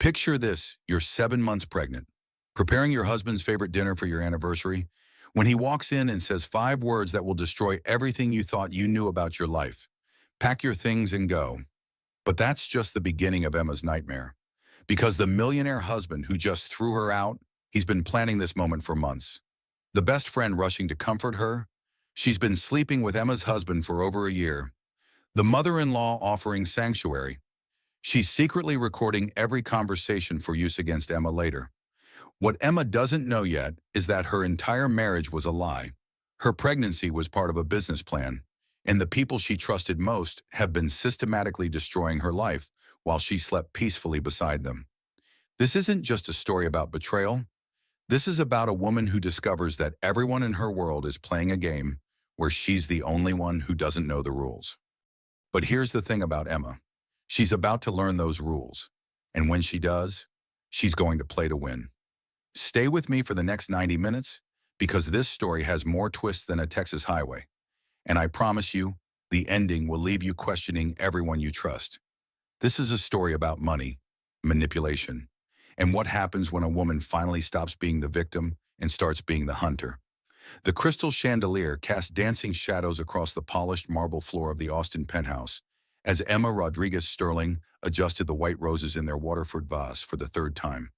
Picture this, you're 7 months pregnant, preparing your husband's favorite dinner for your anniversary, when he walks in and says 5 words that will destroy everything you thought you knew about your life. Pack your things and go. But that's just the beginning of Emma's nightmare. Because the millionaire husband who just threw her out, he's been planning this moment for months. The best friend rushing to comfort her, she's been sleeping with Emma's husband for over a year. The mother-in-law offering sanctuary. She's secretly recording every conversation for use against Emma later. What Emma doesn't know yet is that her entire marriage was a lie. Her pregnancy was part of a business plan, and the people she trusted most have been systematically destroying her life while she slept peacefully beside them. This isn't just a story about betrayal. This is about a woman who discovers that everyone in her world is playing a game where she's the only one who doesn't know the rules. But here's the thing about Emma. She's about to learn those rules, and when she does, she's going to play to win. Stay with me for the next 90 minutes because this story has more twists than a Texas highway. And I promise you, the ending will leave you questioning everyone you trust. This is a story about money, manipulation, and what happens when a woman finally stops being the victim and starts being the hunter. The crystal chandelier cast dancing shadows across the polished marble floor of the Austin penthouse as Emma Rodriguez Sterling adjusted the white roses in their Waterford vase for the third time.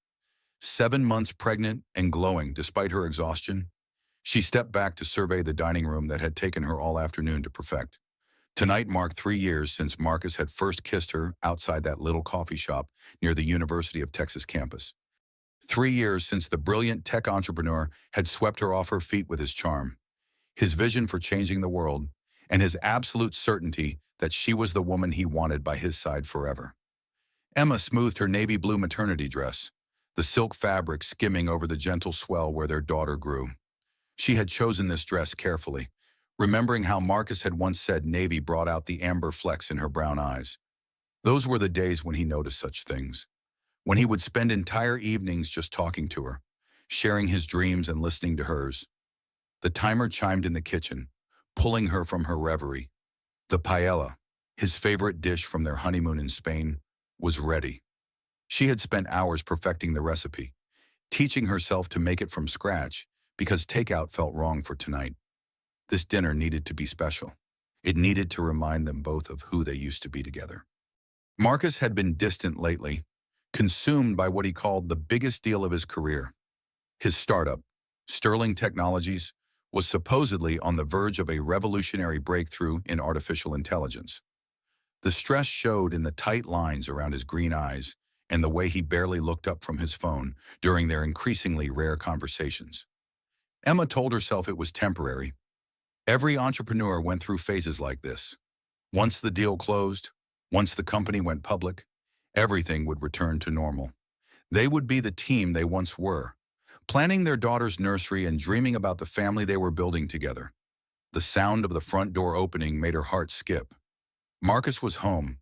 7 months pregnant and glowing despite her exhaustion, she stepped back to survey the dining room that had taken her all afternoon to perfect. Tonight marked 3 years since Marcus had first kissed her outside that little coffee shop near the University of Texas campus. 3 years since the brilliant tech entrepreneur had swept her off her feet with his charm, his vision for changing the world, and his absolute certainty that she was the woman he wanted by his side forever. Emma smoothed her navy blue maternity dress, the silk fabric skimming over the gentle swell where their daughter grew. She had chosen this dress carefully, remembering how Marcus had once said navy brought out the amber flecks in her brown eyes. Those were the days when he noticed such things, when he would spend entire evenings just talking to her, sharing his dreams and listening to hers. The timer chimed in the kitchen, pulling her from her reverie. The paella, his favorite dish from their honeymoon in Spain, was ready. She had spent hours perfecting the recipe, teaching herself to make it from scratch because takeout felt wrong for tonight. This dinner needed to be special. It needed to remind them both of who they used to be together. Marcus had been distant lately, consumed by what he called the biggest deal of his career. His startup, Sterling Technologies, was supposedly on the verge of a revolutionary breakthrough in artificial intelligence. The stress showed in the tight lines around his green eyes and the way he barely looked up from his phone during their increasingly rare conversations. Emma told herself it was temporary. Every entrepreneur went through phases like this. Once the deal closed, once the company went public, everything would return to normal. They would be the team they once were, planning their daughter's nursery and dreaming about the family they were building together. The sound of the front door opening made her heart skip. Marcus was home,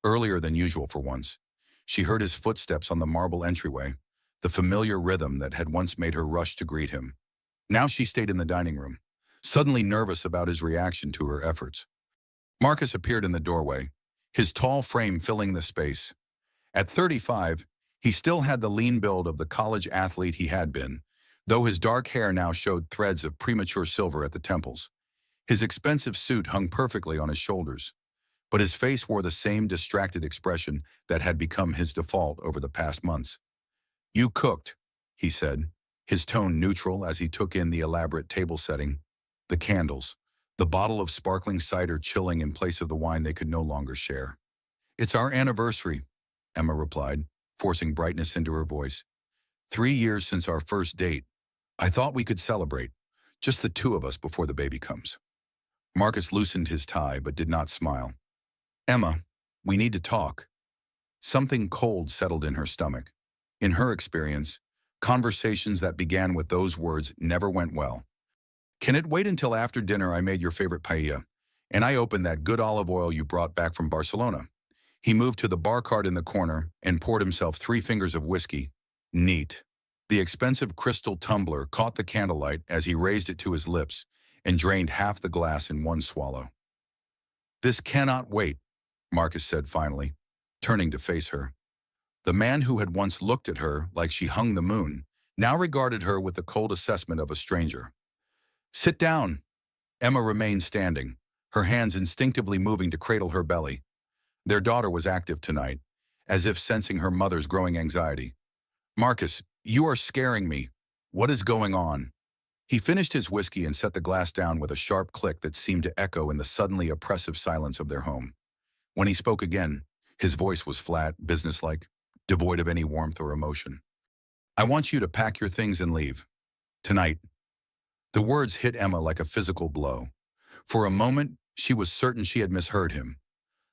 earlier than usual for once. She heard his footsteps on the marble entryway, the familiar rhythm that had once made her rush to greet him. Now she stayed in the dining room, suddenly nervous about his reaction to her efforts. Marcus appeared in the doorway, his tall frame filling the space. At 35, he still had the lean build of the college athlete he had been, though his dark hair now showed threads of premature silver at the temples. His expensive suit hung perfectly on his shoulders, but his face wore the same distracted expression that had become his default over the past months. "You cooked," he said, his tone neutral as he took in the elaborate table setting, the candles, the bottle of sparkling cider chilling in place of the wine they could no longer share. "It's our anniversary," Emma replied, forcing brightness into her voice. 3 years since our first date. I thought we could celebrate, just the two of us before the baby comes." Marcus loosened his tie but did not smile. "Emma, we need to talk." Something cold settled in her stomach. In her experience, conversations that began with those words never went well. "Can it wait until after dinner? I made your favorite paella, and I opened that good olive oil you brought back from Barcelona." He moved to the bar cart in the corner and poured himself 3 fingers of whiskey. Neat. The expensive crystal tumbler caught the candlelight as he raised it to his lips and drained half the glass in one swallow. "This cannot wait," Marcus said finally, turning to face her. The man who had once looked at her like she hung the moon now regarded her with the cold assessment of a stranger. "Sit down." Emma remained standing, her hands instinctively moving to cradle her belly. Their daughter was active tonight, as if sensing her mother's growing anxiety. "Marcus, you are scaring me. What is going on?" He finished his whiskey and set the glass down with a sharp click that seemed to echo in the suddenly oppressive silence of their home. When he spoke again, his voice was flat, businesslike, devoid of any warmth or emotion. "I want you to pack your things and leave. Tonight." The words hit Emma like a physical blow. For a moment, she was certain she had misheard him.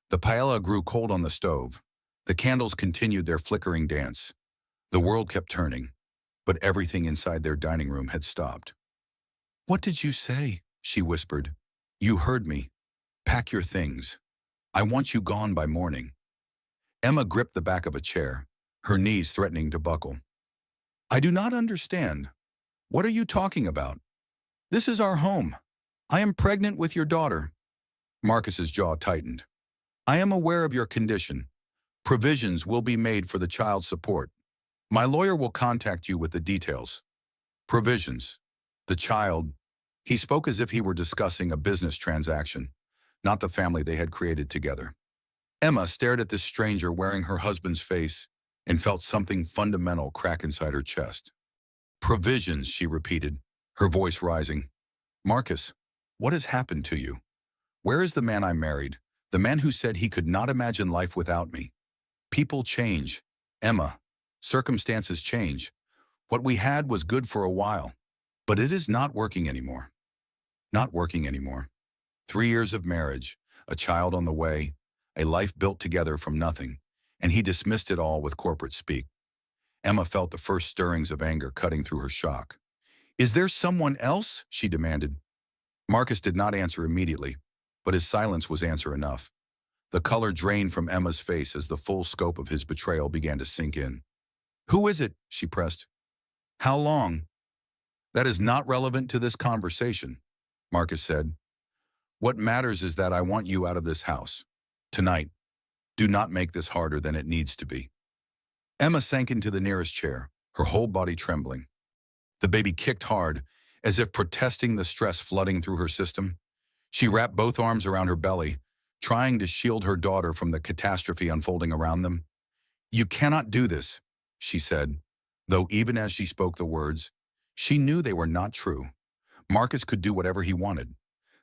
The paella grew cold on the stove. The candles continued their flickering dance. The world kept turning, but everything inside their dining room had stopped. "What did you say?" she whispered. "You heard me. Pack your things. I want you gone by morning." Emma gripped the back of a chair, her knees threatening to buckle. "I do not understand. What are you talking about? This is our home. I am pregnant with your daughter." Marcus's jaw tightened. "I am aware of your condition. Provisions will be made for the child's support. My lawyer will contact you with the details." Provisions. The child. He spoke as if he were discussing a business transaction, not the family they had created together. Emma stared at this stranger wearing her husband's face and felt something fundamental crack inside her chest. "Provisions," she repeated, her voice rising. "Marcus, what has happened to you? Where is the man I married, the man who said he could not imagine life without me? People change, Emma. Circumstances change. What we had was good for a while, but it is not working anymore. Not working anymore. 3 years of marriage, a child on the way, a life built together from nothing, and he dismissed it all with corporate speak." Emma felt the first stirrings of anger cutting through her shock. "Is there someone else?" she demanded. Marcus did not answer immediately, but his silence was answer enough. The color drained from Emma's face as the full scope of his betrayal began to sink in. "Who is it?" she pressed. "How long?" "That is not relevant to this conversation," Marcus said. "What matters is that I want you out of this house. Tonight. Do not make this harder than it needs to be." Emma sank into the nearest chair, her whole body trembling. The baby kicked hard, as if protesting the stress flooding through her system. She wrapped both arms around her belly, trying to shield her daughter from the catastrophe unfolding around them. "You cannot do this," she said, though even as she spoke the words, she knew they were not true. Marcus could do whatever he wanted.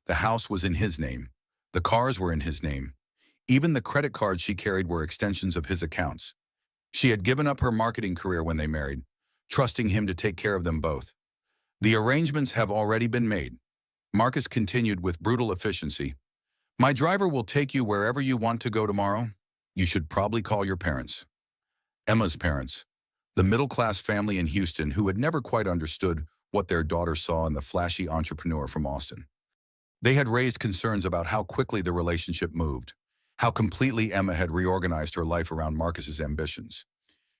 The house was in his name. The cars were in his name. Even the credit cards she carried were extensions of his accounts. She had given up her marketing career when they married, trusting him to take care of them both. "The arrangements have already been made," Marcus continued with brutal efficiency. "My driver will take you wherever you want to go tomorrow. You should probably call your parents." Emma's parents, the middle-class family in Houston who had never quite understood what their daughter saw in the flashy entrepreneur from Austin. They had raised concerns about how quickly the relationship moved, how completely Emma had reorganized her life around Marcus's ambitions.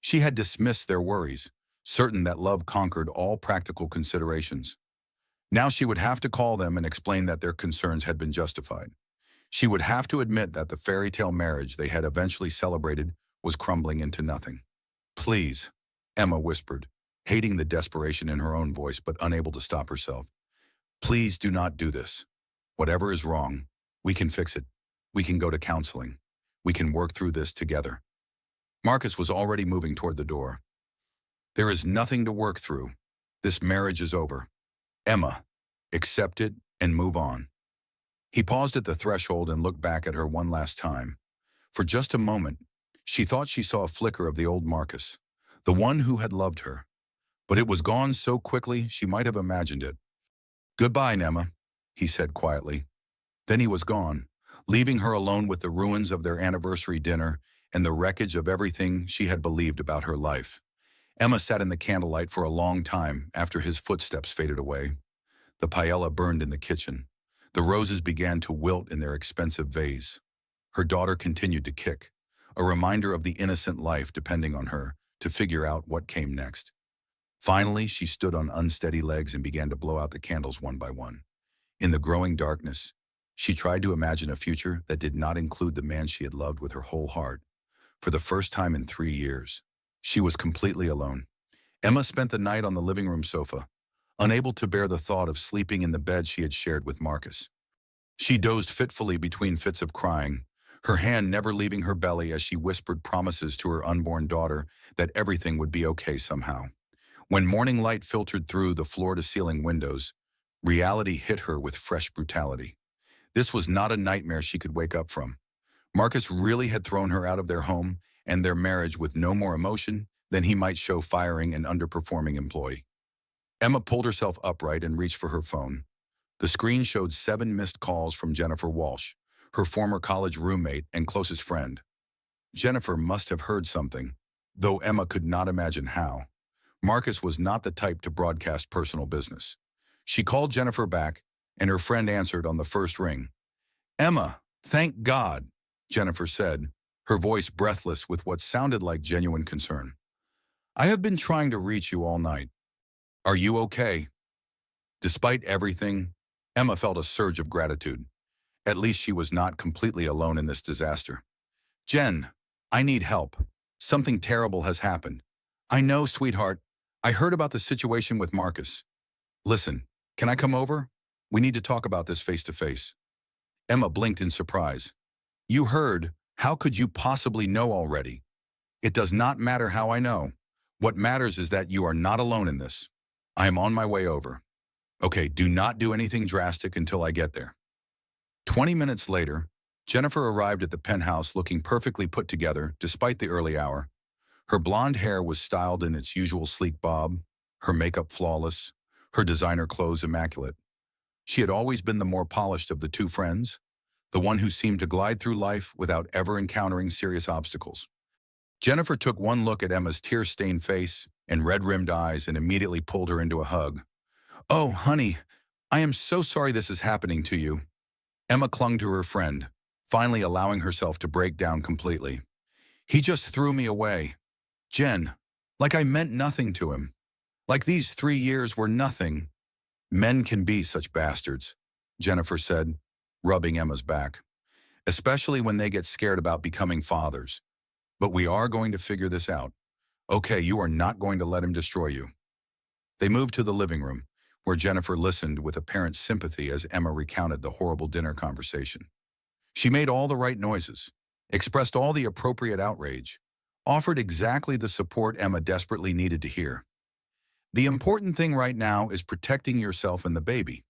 She had dismissed their worries, certain that love conquered all practical considerations. Now she would have to call them and explain that their concerns had been justified. She would have to admit that the fairy tale marriage they had eventually celebrated was crumbling into nothing. "Please," Emma whispered, hating the desperation in her own voice but unable to stop herself. "Please do not do this. Whatever is wrong, we can fix it. We can go to counseling. We can work through this together." Marcus was already moving toward the door. "There is nothing to work through. This marriage is over. Emma, accept it and move on." He paused at the threshold and looked back at her one last time. For just a moment, she thought she saw a flicker of the old Marcus, the one who had loved her. But it was gone so quickly she might have imagined it. "Goodbye, Emma," he said quietly. Then he was gone, leaving her alone with the ruins of their anniversary dinner and the wreckage of everything she had believed about her life. Emma sat in the candlelight for a long time after his footsteps faded away. The paella burned in the kitchen. The roses began to wilt in their expensive vase. Her daughter continued to kick, a reminder of the innocent life depending on her to figure out what came next. Finally, she stood on unsteady legs and began to blow out the candles one by one. In the growing darkness, she tried to imagine a future that did not include the man she had loved with her whole heart. For the first time in 3 years, she was completely alone. Emma spent the night on the living room sofa, unable to bear the thought of sleeping in the bed she had shared with Marcus. She dozed fitfully between fits of crying, her hand never leaving her belly as she whispered promises to her unborn daughter that everything would be okay somehow. When morning light filtered through the floor-to-ceiling windows, reality hit her with fresh brutality. This was not a nightmare she could wake up from. Marcus really had thrown her out of their home and their marriage with no more emotion than he might show firing an underperforming employee. Emma pulled herself upright and reached for her phone. The screen showed 7 missed calls from Jennifer Walsh, her former college roommate and closest friend. Jennifer must have heard something, though Emma could not imagine how. Marcus was not the type to broadcast personal business. She called Jennifer back, and her friend answered on the first ring. "Emma, thank God," Jennifer said, her voice breathless with what sounded like genuine concern. "I have been trying to reach you all night. Are you okay?" Despite everything, Emma felt a surge of gratitude. At least she was not completely alone in this disaster. "Jen, I need help. Something terrible has happened." "I know, sweetheart. I heard about the situation with Marcus. Listen, can I come over? We need to talk about this face to face." Emma blinked in surprise. "You heard. How could you possibly know already?" "It does not matter how I know. What matters is that you are not alone in this. I am on my way over." "Okay, do not do anything drastic until I get there." 20 minutes later, Jennifer arrived at the penthouse looking perfectly put together despite the early hour. Her blonde hair was styled in its usual sleek bob, her makeup flawless, her designer clothes immaculate. She had always been the more polished of the two friends, the one who seemed to glide through life without ever encountering serious obstacles. Jennifer took one look at Emma's tear-stained face and red-rimmed eyes and immediately pulled her into a hug. "Oh, honey, I am so sorry this is happening to you." Emma clung to her friend, finally allowing herself to break down completely. "He just threw me away. Jen, like I meant nothing to him. Like these 3 years were nothing." "Men can be such bastards," Jennifer said, rubbing Emma's back, "especially when they get scared about becoming fathers. But we are going to figure this out. Okay, you are not going to let him destroy you." They moved to the living room, where Jennifer listened with apparent sympathy as Emma recounted the horrible dinner conversation. She made all the right noises, expressed all the appropriate outrage, offered exactly the support Emma desperately needed to hear. "The important thing right now is protecting yourself and the baby,"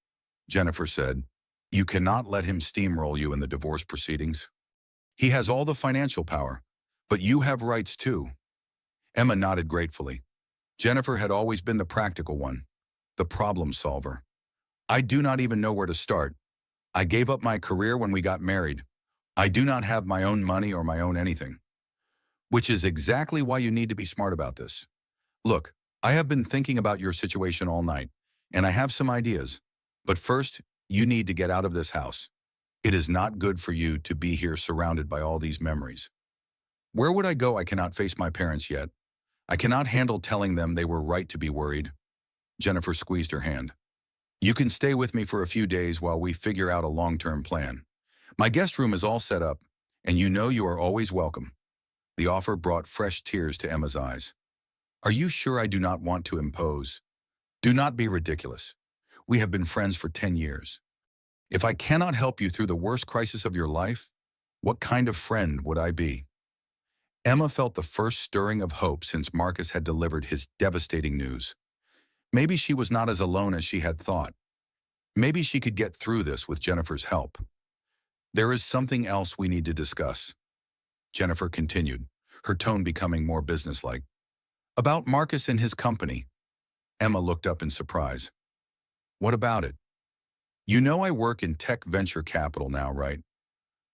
Jennifer said. "You cannot let him steamroll you in the divorce proceedings. He has all the financial power, but you have rights too." Emma nodded gratefully. Jennifer had always been the practical one, the problem solver. "I do not even know where to start. I gave up my career when we got married. I do not have my own money or my own anything." "Which is exactly why you need to be smart about this. Look, I have been thinking about your situation all night, and I have some ideas. But first, you need to get out of this house. It is not good for you to be here surrounded by all these memories." "Where would I go? I cannot face my parents yet. I cannot handle telling them they were right to be worried." Jennifer squeezed her hand. "You can stay with me for a few days while we figure out a long-term plan. My guest room is all set up, and you know you are always welcome." The offer brought fresh tears to Emma's eyes. "Are you sure I do not want to impose?" "Do not be ridiculous. We have been friends for 10 years. If I cannot help you through the worst crisis of your life, what kind of friend would I be?" Emma felt the first stirring of hope since Marcus had delivered his devastating news. Maybe she was not as alone as she had thought. Maybe she could get through this with Jennifer's help. "There is something else we need to discuss," Jennifer continued, her tone becoming more businesslike. "About Marcus and his company." Emma looked up in surprise. "What about it?" "You know I work in tech venture capital now, right?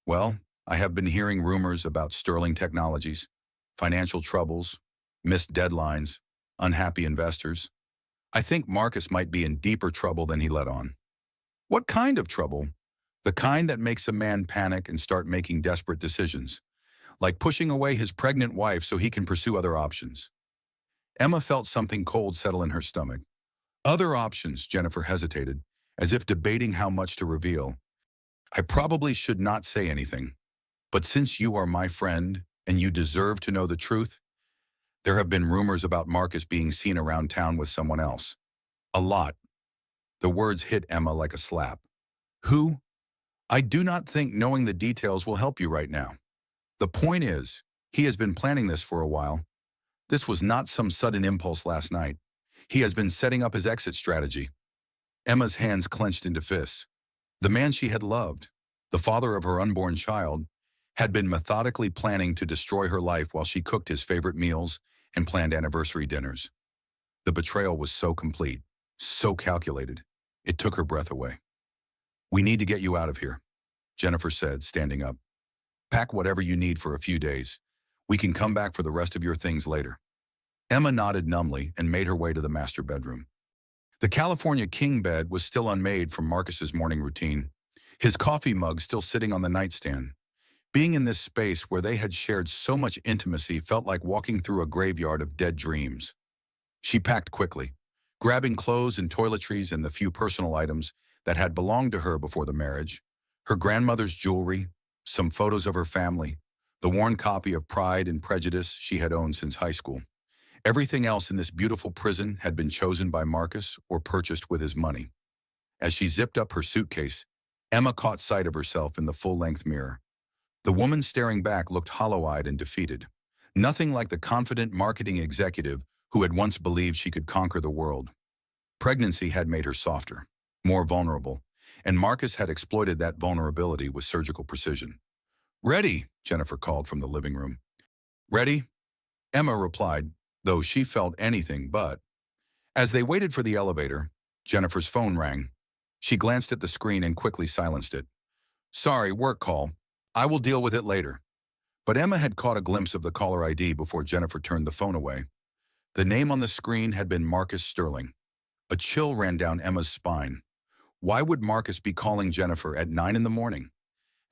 Well, I have been hearing rumors about Sterling Technologies, financial troubles, missed deadlines, unhappy investors. I think Marcus might be in deeper trouble than he let on." "What kind of trouble?" "The kind that makes a man panic and start making desperate decisions, like pushing away his pregnant wife so he can pursue other options." Emma felt something cold settle in her stomach. "Other options," Jennifer hesitated, as if debating how much to reveal. "I probably should not say anything, but since you are my friend and you deserve to know the truth. There have been rumors about Marcus being seen around town with someone else. A lot. The words hit Emma like a slap. Who? I do not think knowing the details will help you right now. The point is, he has been planning this for a while. This was not some sudden impulse last night. He has been setting up his exit strategy. Emma's hands clenched into fists. The man she had loved, the father of her unborn child, had been methodically planning to destroy her life while she cooked his favorite meals and planned anniversary dinners. The betrayal was so complete, so calculated, it took her breath away. We need to get you out of here, Jennifer said, standing up. Pack whatever you need for a few days. We can come back for the rest of your things later. Emma nodded numbly and made her way to the master bedroom. The California king bed was still unmade from Marcus's morning routine, his coffee mug still sitting on the nightstand. Being in this space where they had shared so much intimacy felt like walking through a graveyard of dead dreams. She packed quickly, grabbing clothes and toiletries and the few personal items that had belonged to her before the marriage, her grandmother's jewelry, some photos of her family, the worn copy of Pride and Prejudice she had owned since high school. Everything else in this beautiful prison had been chosen by Marcus or purchased with his money. As she zipped up her suitcase, Emma caught sight of herself in the full-length mirror. The woman staring back looked hollow-eyed and defeated. Nothing like the confident marketing executive who had once believed she could conquer the world. Pregnancy had made her softer, more vulnerable, and Marcus had exploited that vulnerability with surgical precision. "Ready," Jennifer called from the living room. "Ready?" Emma replied, though she felt anything but. As they waited for the elevator, Jennifer's phone rang. She glanced at the screen and quickly silenced it. "Sorry, work call. I will deal with it later." But Emma had caught a glimpse of the caller ID before Jennifer turned the phone away. The name on the screen had been Marcus Sterling. A chill ran down Emma's spine. Why would Marcus be calling Jennifer at 9 in the morning?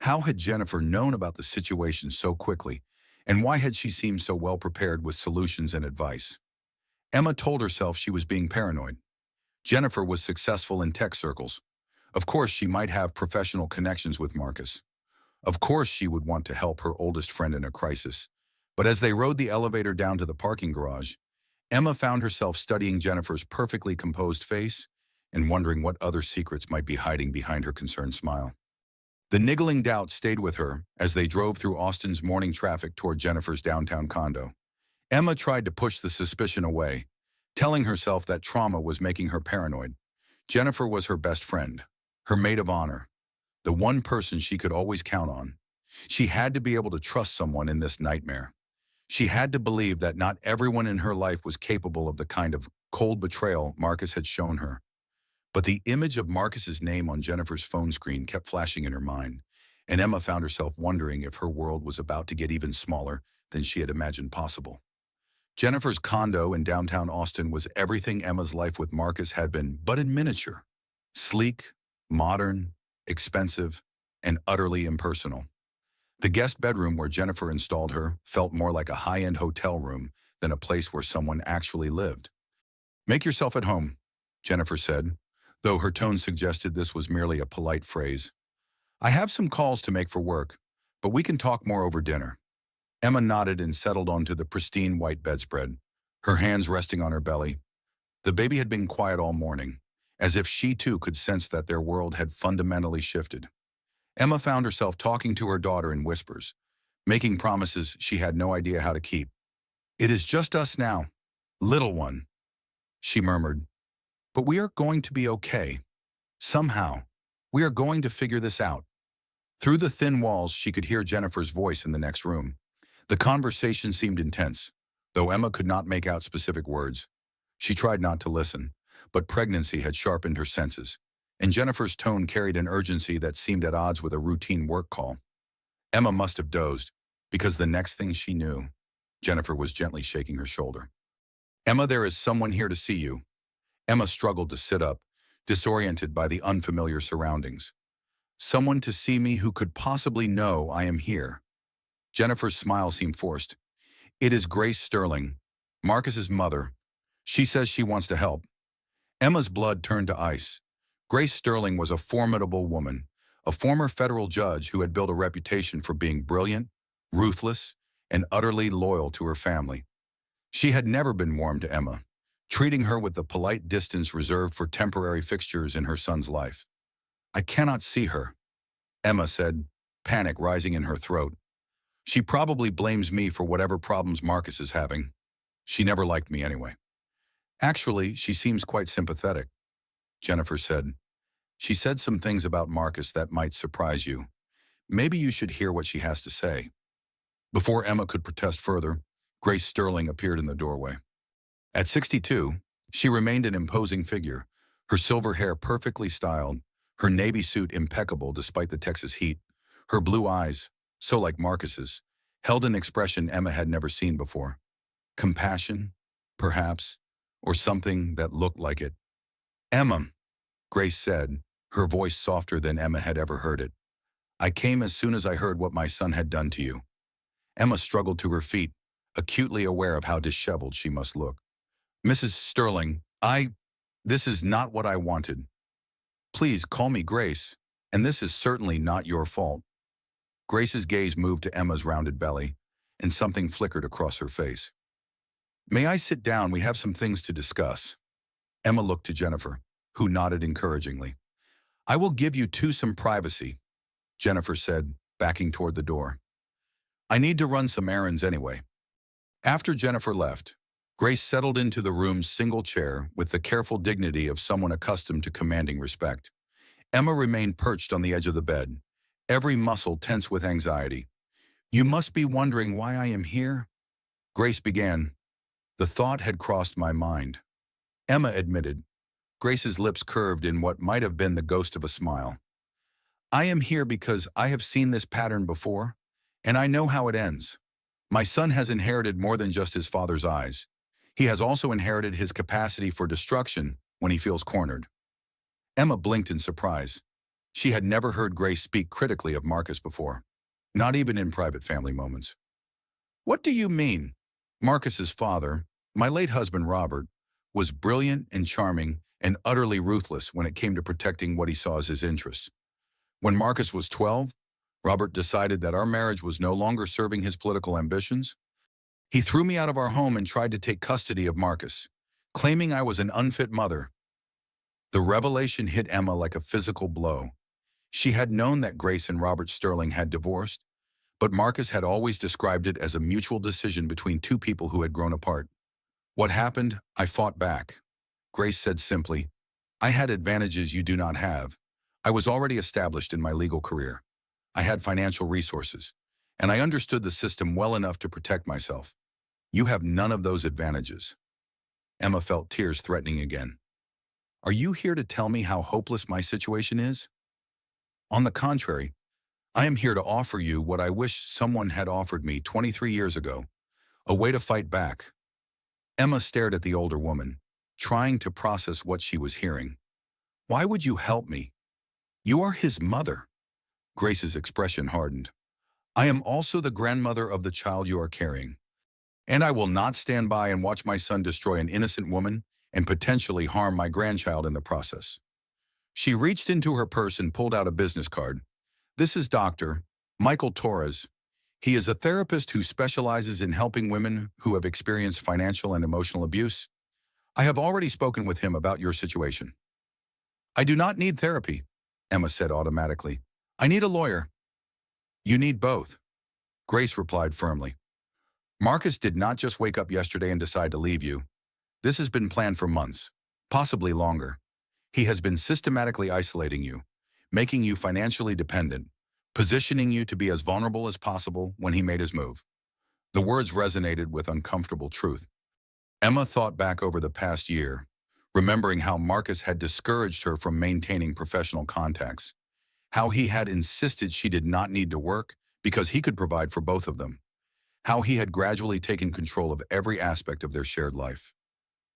How had Jennifer known about the situation so quickly, and why had she seemed so well prepared with solutions and advice? Emma told herself she was being paranoid. Jennifer was successful in tech circles. Of course, she might have professional connections with Marcus. Of course, she would want to help her oldest friend in a crisis. But as they rode the elevator down to the parking garage, Emma found herself studying Jennifer's perfectly composed face and wondering what other secrets might be hiding behind her concerned smile. The niggling doubt stayed with her as they drove through Austin's morning traffic toward Jennifer's downtown condo. Emma tried to push the suspicion away, telling herself that trauma was making her paranoid. Jennifer was her best friend, her maid of honor, the one person she could always count on. She had to be able to trust someone in this nightmare. She had to believe that not everyone in her life was capable of the kind of cold betrayal Marcus had shown her. But the image of Marcus's name on Jennifer's phone screen kept flashing in her mind, and Emma found herself wondering if her world was about to get even smaller than she had imagined possible. Jennifer's condo in downtown Austin was everything Emma's life with Marcus had been, but in miniature. Sleek, modern, expensive, and utterly impersonal. The guest bedroom where Jennifer installed her felt more like a high-end hotel room than a place where someone actually lived. "Make yourself at home," Jennifer said, though her tone suggested this was merely a polite phrase. "I have some calls to make for work, but we can talk more over dinner." Emma nodded and settled onto the pristine white bedspread, her hands resting on her belly. The baby had been quiet all morning, as if she too could sense that their world had fundamentally shifted. Emma found herself talking to her daughter in whispers, making promises she had no idea how to keep. "It is just us now, little one," she murmured. "But we are going to be okay. Somehow, we are going to figure this out." Through the thin walls, she could hear Jennifer's voice in the next room. The conversation seemed intense, though Emma could not make out specific words. She tried not to listen, but pregnancy had sharpened her senses, and Jennifer's tone carried an urgency that seemed at odds with a routine work call. Emma must have dozed, because the next thing she knew, Jennifer was gently shaking her shoulder. "Emma, there is someone here to see you." Emma struggled to sit up, disoriented by the unfamiliar surroundings. "Someone to see me who could possibly know I am here." Jennifer's smile seemed forced. "It is Grace Sterling, Marcus's mother. She says she wants to help." Emma's blood turned to ice. Grace Sterling was a formidable woman, a former federal judge who had built a reputation for being brilliant, ruthless, and utterly loyal to her family. She had never been warm to Emma, treating her with the polite distance reserved for temporary fixtures in her son's life. "I cannot see her," Emma said, panic rising in her throat. "She probably blames me for whatever problems Marcus is having. She never liked me anyway." "Actually, she seems quite sympathetic," Jennifer said. "She said some things about Marcus that might surprise you. Maybe you should hear what she has to say." Before Emma could protest further, Grace Sterling appeared in the doorway. At 62, she remained an imposing figure, her silver hair perfectly styled, her navy suit impeccable despite the Texas heat, her blue eyes, so like Marcus's, held an expression Emma had never seen before. Compassion, perhaps, or something that looked like it. "Emma," Grace said, her voice softer than Emma had ever heard it. "I came as soon as I heard what my son had done to you." Emma struggled to her feet, acutely aware of how disheveled she must look. "Mrs. Sterling, this is not what I wanted. Please call me Grace, and this is certainly not your fault." Grace's gaze moved to Emma's rounded belly, and something flickered across her face. "May I sit down? We have some things to discuss." Emma looked to Jennifer, who nodded encouragingly. "I will give you two some privacy," Jennifer said, backing toward the door. "I need to run some errands anyway." After Jennifer left, Grace settled into the room's single chair with the careful dignity of someone accustomed to commanding respect. Emma remained perched on the edge of the bed, every muscle tense with anxiety. "You must be wondering why I am here," Grace began. "The thought had crossed my mind," Emma admitted. Grace's lips curved in what might have been the ghost of a smile. "I am here because I have seen this pattern before, and I know how it ends. My son has inherited more than just his father's eyes. He has also inherited his capacity for destruction when he feels cornered." Emma blinked in surprise. She had never heard Grace speak critically of Marcus before, not even in private family moments. "What do you mean?" Marcus's father, my late husband Robert, was brilliant and charming and utterly ruthless when it came to protecting what he saw as his interests. When Marcus was 12, Robert decided that our marriage was no longer serving his political ambitions. He threw me out of our home and tried to take custody of Marcus, claiming I was an unfit mother. The revelation hit Emma like a physical blow. She had known that Grace and Robert Sterling had divorced, but Marcus had always described it as a mutual decision between two people who had grown apart. "What happened? I fought back," Grace said simply. "I had advantages you do not have. I was already established in my legal career. I had financial resources, and I understood the system well enough to protect myself. You have none of those advantages." Emma felt tears threatening again. "Are you here to tell me how hopeless my situation is?" "On the contrary, I am here to offer you what I wish someone had offered me 23 years ago, a way to fight back." Emma stared at the older woman, trying to process what she was hearing. "Why would you help me? You are his mother." Grace's expression hardened. "I am also the grandmother of the child you are carrying, and I will not stand by and watch my son destroy an innocent woman and potentially harm my grandchild in the process." She reached into her purse and pulled out a business card. "This is Dr. Michael Torres. He is a therapist who specializes in helping women who have experienced financial and emotional abuse. I have already spoken with him about your situation." "I do not need therapy," Emma said automatically. "I need a lawyer." "You need both," Grace replied firmly. "Marcus did not just wake up yesterday and decide to leave you. This has been planned for months, possibly longer. He has been systematically isolating you, making you financially dependent, positioning you to be as vulnerable as possible when he made his move." The words resonated with uncomfortable truth. Emma thought back over the past year, remembering how Marcus had discouraged her from maintaining professional contacts, how he had insisted she did not need to work because he could provide for both of them, how he had gradually taken control of every aspect of their shared life.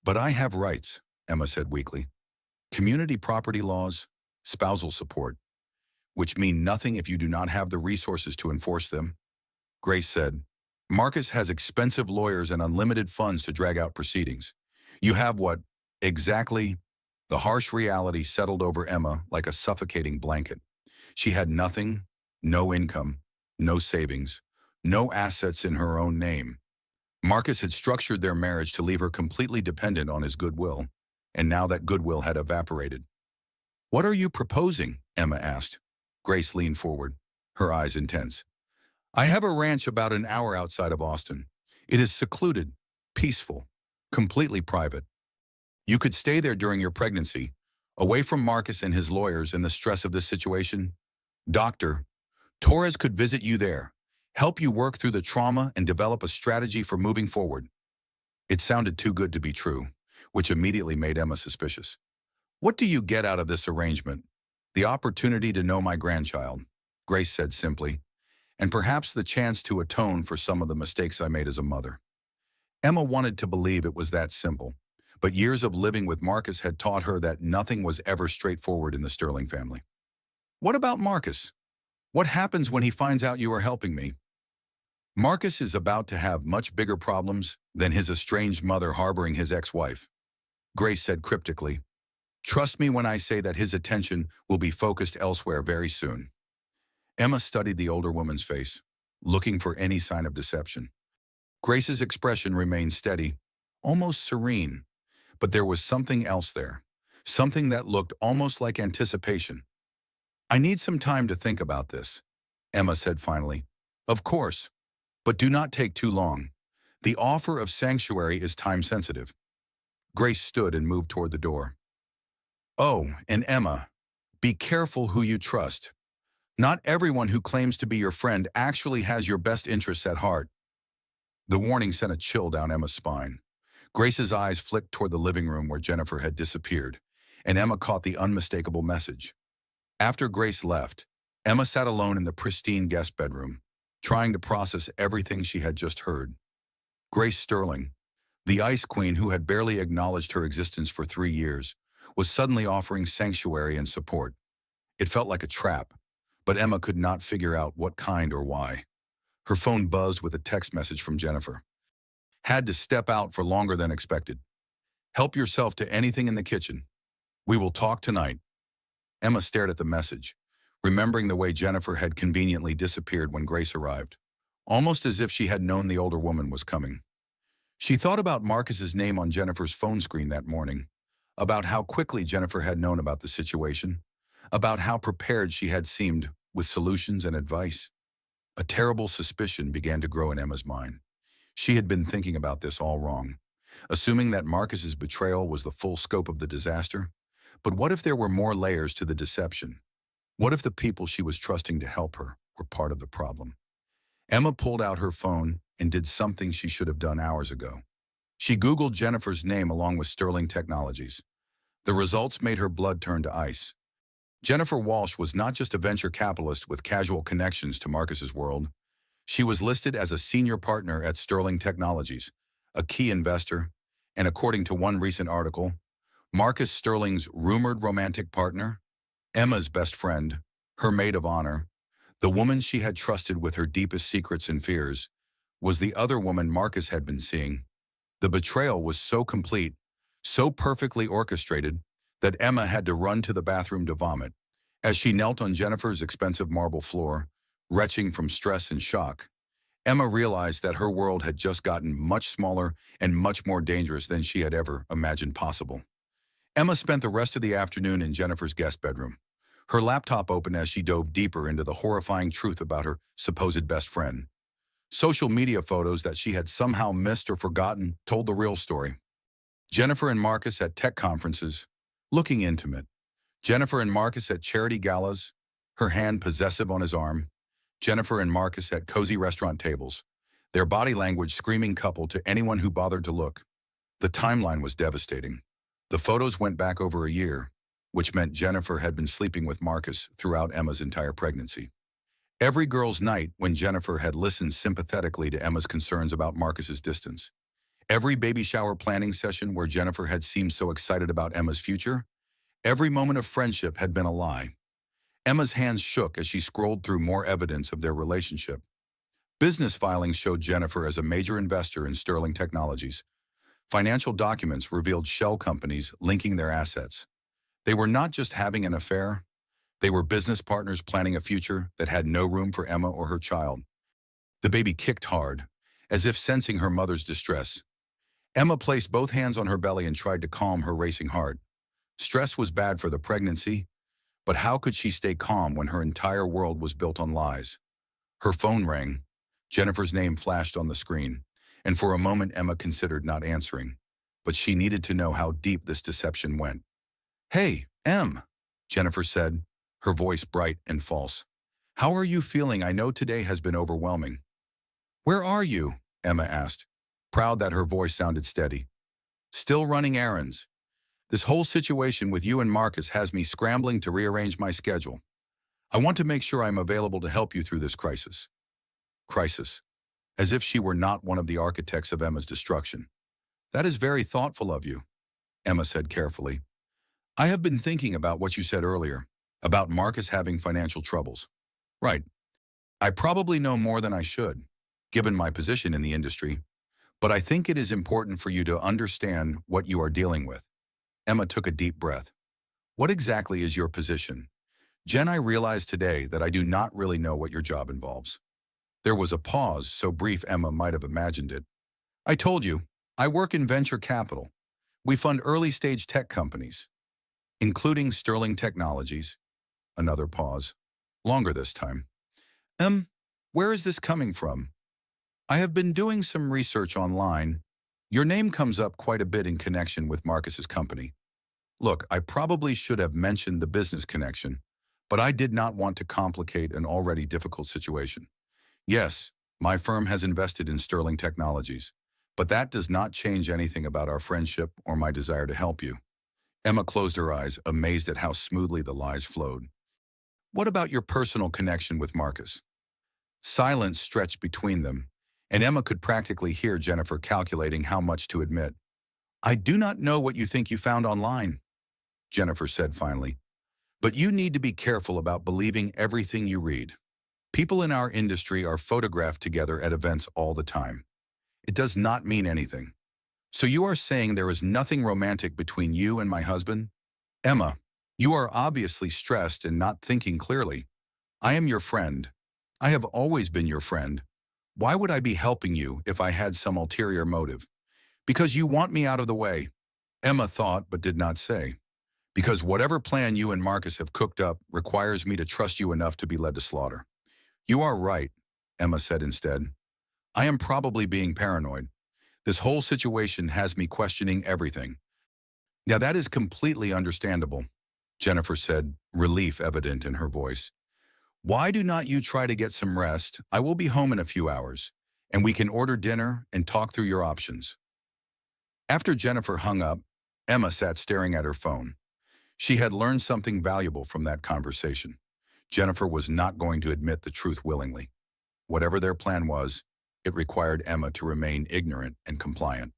"But I have rights," Emma said weakly. "Community property laws, spousal support, which mean nothing if you do not have the resources to enforce them." Grace said, "Marcus has expensive lawyers and unlimited funds to drag out proceedings. You have what, exactly?" The harsh reality settled over Emma like a suffocating blanket. She had nothing, no income, no savings, no assets in her own name. Marcus had structured their marriage to leave her completely dependent on his goodwill, and now that goodwill had evaporated. "What are you proposing?" Emma asked. Grace leaned forward, her eyes intense. "I have a ranch about an hour outside of Austin. It is secluded, peaceful, completely private. You could stay there during your pregnancy, away from Marcus and his lawyers and the stress of this situation. Doctor Torres could visit you there, help you work through the trauma and develop a strategy for moving forward." It sounded too good to be true, which immediately made Emma suspicious. "What do you get out of this arrangement?" "The opportunity to know my grandchild," Grace said simply, "and perhaps the chance to atone for some of the mistakes I made as a mother." Emma wanted to believe it was that simple, but years of living with Marcus had taught her that nothing was ever straightforward in the Sterling family. "What about Marcus? What happens when he finds out you are helping me?" "Marcus is about to have much bigger problems than his estranged mother harboring his ex-wife," Grace said cryptically. "Trust me when I say that his attention will be focused elsewhere very soon." Emma studied the older woman's face, looking for any sign of deception. Grace's expression remained steady, almost serene, but there was something else there, something that looked almost like anticipation. "I need some time to think about this," Emma said finally. "Of course, but do not take too long. The offer of sanctuary is time-sensitive." Grace stood and moved toward the door. "Oh, and Emma, be careful who you trust. Not everyone who claims to be your friend actually has your best interests at heart." The warning sent a chill down Emma's spine. Grace's eyes flicked toward the living room where Jennifer had disappeared, and Emma caught the unmistakable message. After Grace left, Emma sat alone in the pristine guest bedroom, trying to process everything she had just heard. Grace Sterling, the Ice Queen who had barely acknowledged her existence for 3 years, was suddenly offering sanctuary and support. It felt like a trap, but Emma could not figure out what kind or why. Her phone buzzed with a text message from Jennifer. "Had to step out for longer than expected. Help yourself to anything in the kitchen. We will talk tonight." Emma stared at the message, remembering the way Jennifer had conveniently disappeared when Grace arrived, almost as if she had known the older woman was coming. She thought about Marcus's name on Jennifer's phone screen that morning, about how quickly Jennifer had known about the situation, about how prepared she had seemed with solutions and advice. A terrible suspicion began to grow in Emma's mind. She had been thinking about this all wrong, assuming that Marcus's betrayal was the full scope of the disaster. But what if there were more layers to the deception? What if the people she was trusting to help her were part of the problem? Emma pulled out her phone and did something she should have done hours ago. She Googled Jennifer's name along with Sterling Technologies. The results made her blood turn to ice. Jennifer Walsh was not just a venture capitalist with casual connections to Marcus's world. She was listed as a senior partner at Sterling Technologies, a key investor, and according to one recent article, Marcus Sterling's rumored romantic partner, Emma's best friend, her maid of honor, the woman she had trusted with her deepest secrets and fears, was the other woman Marcus had been seeing. The betrayal was so complete, so perfectly orchestrated, that Emma had to run to the bathroom to vomit. As she knelt on Jennifer's expensive marble floor, retching from stress and shock, Emma realized that her world had just gotten much smaller and much more dangerous than she had ever imagined possible. Emma spent the rest of the afternoon in Jennifer's guest bedroom, her laptop open as she dove deeper into the horrifying truth about her supposed best friend. Social media photos that she had somehow missed or forgotten told the real story. Jennifer and Marcus at tech conferences, looking intimate. Jennifer and Marcus at charity galas, her hand possessive on his arm. Jennifer and Marcus at cozy restaurant tables, their body language screaming couple to anyone who bothered to look. The timeline was devastating. The photos went back over a year, which meant Jennifer had been sleeping with Marcus throughout Emma's entire pregnancy. Every girl's night when Jennifer had listened sympathetically to Emma's concerns about Marcus's distance. Every baby shower planning session where Jennifer had seemed so excited about Emma's future. Every moment of friendship had been a lie. Emma's hands shook as she scrolled through more evidence of their relationship. Business filings showed Jennifer as a major investor in Sterling Technologies. Financial documents revealed shell companies linking their assets. They were not just having an affair. They were business partners planning a future that had no room for Emma or her child. The baby kicked hard, as if sensing her mother's distress. Emma placed both hands on her belly and tried to calm her racing heart. Stress was bad for the pregnancy, but how could she stay calm when her entire world was built on lies? Her phone rang. Jennifer's name flashed on the screen, and for a moment Emma considered not answering. But she needed to know how deep this deception went. "Hey, Em," Jennifer said, her voice bright and false. "How are you feeling? I know today has been overwhelming." "Where are you?" Emma asked, proud that her voice sounded steady. "Still running errands. This whole situation with you and Marcus has me scrambling to rearrange my schedule. I want to make sure I'm available to help you through this crisis." Crisis. As if she were not one of the architects of Emma's destruction. "That is very thoughtful of you," Emma said carefully. "I have been thinking about what you said earlier, about Marcus having financial troubles. Right. I probably know more than I should, given my position in the industry, but I think it is important for you to understand what you are dealing with." Emma took a deep breath. "What exactly is your position?" "Jen, I realized today that I do not really know what your job involves." There was a pause, so brief Emma might have imagined it. "I told you, I work in venture capital. We fund early-stage tech companies, including Sterling Technologies." Another pause, longer this time. Where is this coming from?" "I have been doing some research online. Your name comes up quite a bit in connection with Marcus's company." Look, I probably should have mentioned the business connection, but I did not want to complicate an already difficult situation. "Yes, my firm has invested in Sterling Technologies, but that does not change anything about our friendship or my desire to help you." Emma closed her eyes, amazed at how smoothly the lies flowed. "What about your personal connection with Marcus?" Silence stretched between them, and Emma could practically hear Jennifer calculating how much to admit. "I do not know what you think you found online," Jennifer said finally, "but you need to be careful about believing everything you read. People in our industry are photographed together at events all the time. It does not mean anything. So you are saying there is nothing romantic between you and my husband?" "Emma, you are obviously stressed and not thinking clearly. I am your friend. I have always been your friend. Why would I be helping you if I had some ulterior motive?" "Because you want me out of the way," Emma thought but did not say. "Because whatever plan you and Marcus have cooked up requires me to trust you enough to be led to slaughter." "You are right," Emma said instead. "I am probably being paranoid. This whole situation has me questioning everything." "Now that is completely understandable," Jennifer said, relief evident in her voice. "Why do not you try to get some rest? I will be home in a few hours, and we can order dinner and talk through your options." After Jennifer hung up, Emma sat staring at her phone. She had learned something valuable from that conversation. Jennifer was not going to admit the truth willingly. Whatever their plan was, it required Emma to remain ignorant and compliant.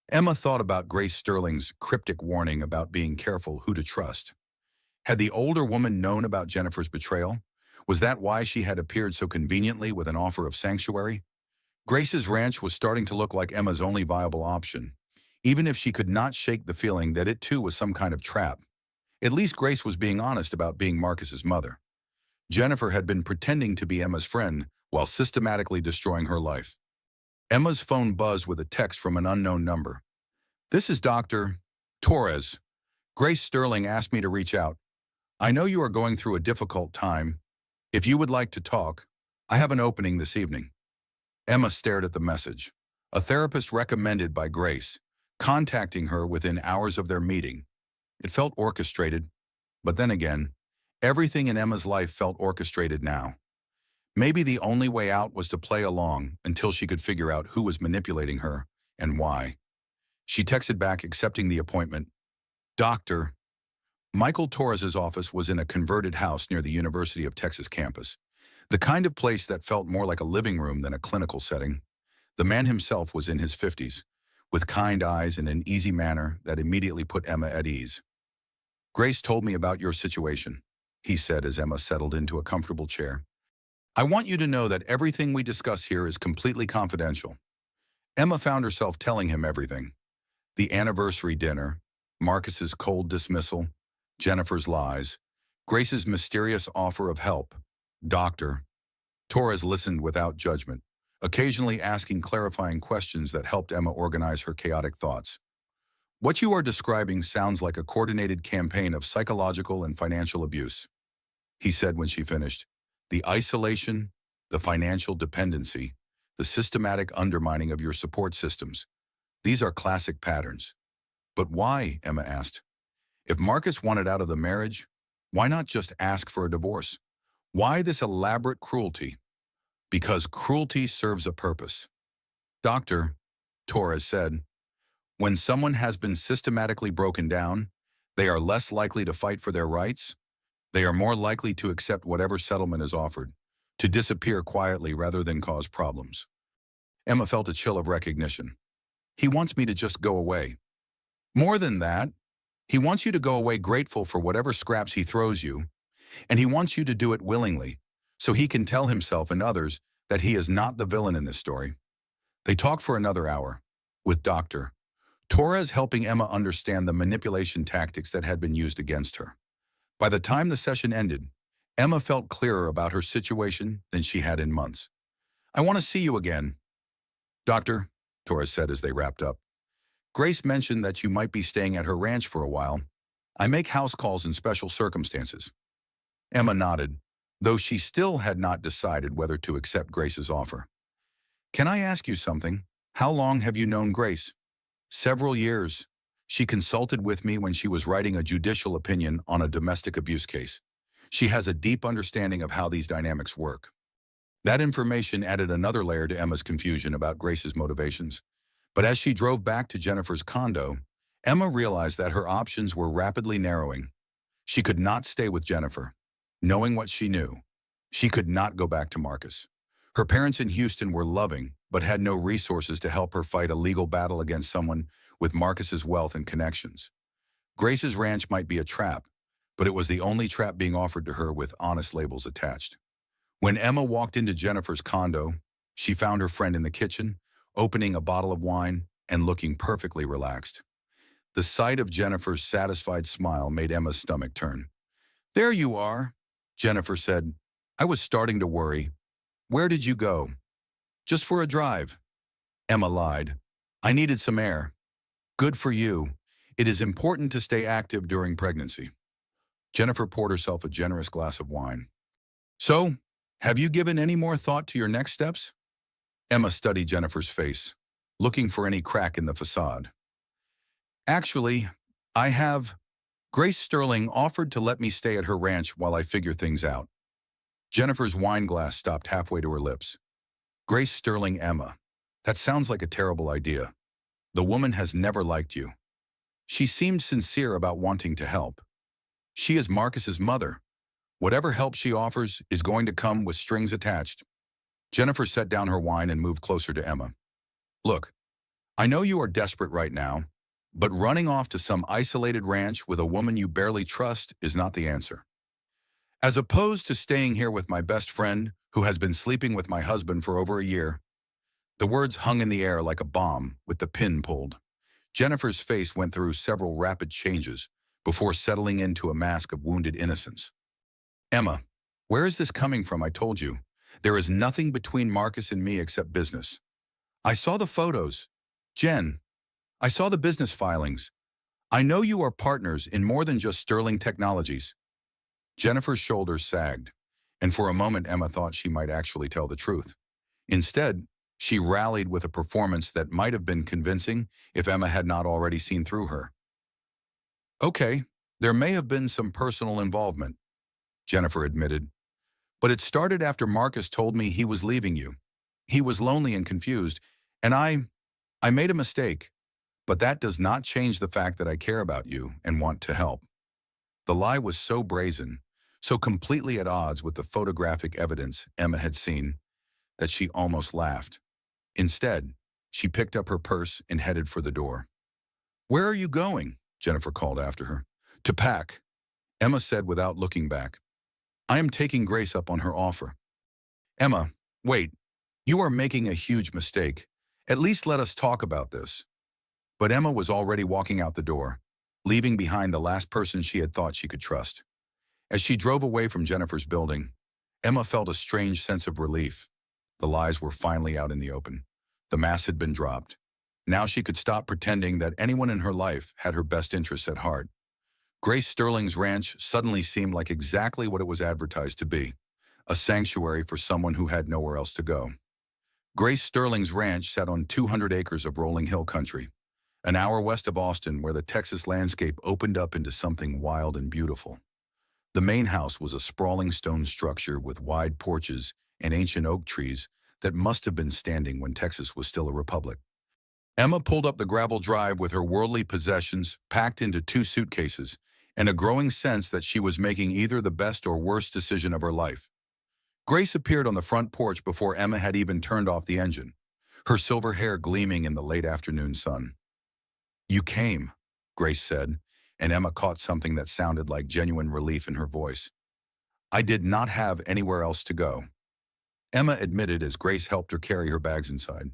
Emma thought about Grace Sterling's cryptic warning about being careful who to trust. Had the older woman known about Jennifer's betrayal? Was that why she had appeared so conveniently with an offer of sanctuary? Grace's ranch was starting to look like Emma's only viable option, even if she could not shake the feeling that it too was some kind of trap. At least Grace was being honest about being Marcus's mother. Jennifer had been pretending to be Emma's friend while systematically destroying her life. Emma's phone buzzed with a text from an unknown number. "This is Dr. Torres. Grace Sterling asked me to reach out. I know you are going through a difficult time. If you would like to talk, I have an opening this evening." Emma stared at the message. A therapist recommended by Grace, contacting her within hours of their meeting. It felt orchestrated, but then again, everything in Emma's life felt orchestrated now. Maybe the only way out was to play along until she could figure out who was manipulating her and why. She texted back accepting the appointment. "Doctor." Michael Torres's office was in a converted house near the University of Texas campus, the kind of place that felt more like a living room than a clinical setting. The man himself was in his 50s, with kind eyes and an easy manner that immediately put Emma at ease. "Grace told me about your situation," he said as Emma settled into a comfortable chair. "I want you to know that everything we discuss here is completely confidential." Emma found herself telling him everything. The anniversary dinner, Marcus's cold dismissal, Jennifer's lies, Grace's mysterious offer of help. Doctor. Torres listened without judgment, occasionally asking clarifying questions that helped Emma organize her chaotic thoughts. What you are describing sounds like a coordinated campaign of psychological and financial abuse, he said when she finished. The isolation, the financial dependency, the systematic undermining of your support systems. These are classic patterns. But why, Emma asked. If Marcus wanted out of the marriage, why not just ask for a divorce? Why this elaborate cruelty? Because cruelty serves a purpose. Doctor, Torres said, when someone has been systematically broken down, they are less likely to fight for their rights. They are more likely to accept whatever settlement is offered, to disappear quietly rather than cause problems. Emma felt a chill of recognition. He wants me to just go away. More than that, he wants you to go away grateful for whatever scraps he throws you, and he wants you to do it willingly, so he can tell himself and others that he is not the villain in this story. They talked for another hour, with Dr. Torres helping Emma understand the manipulation tactics that had been used against her. By the time the session ended, Emma felt clearer about her situation than she had in months. I want to see you again. Doctor, Torres said as they wrapped up. Grace mentioned that you might be staying at her ranch for a while. I make house calls in special circumstances. Emma nodded, though she still had not decided whether to accept Grace's offer. Can I ask you something? How long have you known Grace? Several years. She consulted with me when she was writing a judicial opinion on a domestic abuse case. She has a deep understanding of how these dynamics work. That information added another layer to Emma's confusion about Grace's motivations. But as she drove back to Jennifer's condo, Emma realized that her options were rapidly narrowing. She could not stay with Jennifer. Knowing what she knew, she could not go back to Marcus. Her parents in Houston were loving, but had no resources to help her fight a legal battle against someone with Marcus's wealth and connections. Grace's ranch might be a trap, but it was the only trap being offered to her with honest labels attached. When Emma walked into Jennifer's condo, she found her friend in the kitchen, opening a bottle of wine and looking perfectly relaxed. The sight of Jennifer's satisfied smile made Emma's stomach turn. There you are, Jennifer said. I was starting to worry. Where did you go? Just for a drive. Emma lied. I needed some air. Good for you. It is important to stay active during pregnancy. Jennifer poured herself a generous glass of wine. So, have you given any more thought to your next steps? Emma studied Jennifer's face, looking for any crack in the facade. Actually, I have. Grace Sterling offered to let me stay at her ranch while I figure things out. Jennifer's wine glass stopped halfway to her lips. Grace Sterling, Emma. That sounds like a terrible idea. The woman has never liked you. She seemed sincere about wanting to help. She is Marcus's mother. Whatever help she offers is going to come with strings attached. Jennifer set down her wine and moved closer to Emma. Look, I know you are desperate right now, but running off to some isolated ranch with a woman you barely trust is not the answer. As opposed to staying here with my best friend, who has been sleeping with my husband for over a year. The words hung in the air like a bomb with the pin pulled. Jennifer's face went through several rapid changes before settling into a mask of wounded innocence. Emma, where is this coming from? I told you. There is nothing between Marcus and me except business. I saw the photos. Jen, I saw the business filings. I know you are partners in more than just Sterling Technologies. Jennifer's shoulders sagged, and for a moment Emma thought she might actually tell the truth. Instead, she rallied with a performance that might have been convincing if Emma had not already seen through her. Okay, there may have been some personal involvement, Jennifer admitted. But it started after Marcus told me he was leaving you. He was lonely and confused, and I made a mistake. But that does not change the fact that I care about you and want to help. The lie was so brazen, so completely at odds with the photographic evidence Emma had seen, that she almost laughed. Instead, she picked up her purse and headed for the door. Where are you going? Jennifer called after her. To pack, Emma said without looking back. I am taking Grace up on her offer. Emma, wait, you are making a huge mistake. At least let us talk about this. But Emma was already walking out the door, leaving behind the last person she had thought she could trust. As she drove away from Jennifer's building, Emma felt a strange sense of relief. The lies were finally out in the open. The mask had been dropped. Now she could stop pretending that anyone in her life had her best interests at heart. Grace Sterling's ranch suddenly seemed like exactly what it was advertised to be, a sanctuary for someone who had nowhere else to go. Grace Sterling's ranch sat on 200 acres of rolling hill country, an hour west of Austin where the Texas landscape opened up into something wild and beautiful. The main house was a sprawling stone structure with wide porches and ancient oak trees that must have been standing when Texas was still a republic. Emma pulled up the gravel drive with her worldly possessions packed into 2 suitcases and a growing sense that she was making either the best or worst decision of her life. Grace appeared on the front porch before Emma had even turned off the engine, her silver hair gleaming in the late afternoon sun. "You came," Grace said, and Emma caught something that sounded like genuine relief in her voice. "I did not have anywhere else to go," Emma admitted as Grace helped her carry her bags inside.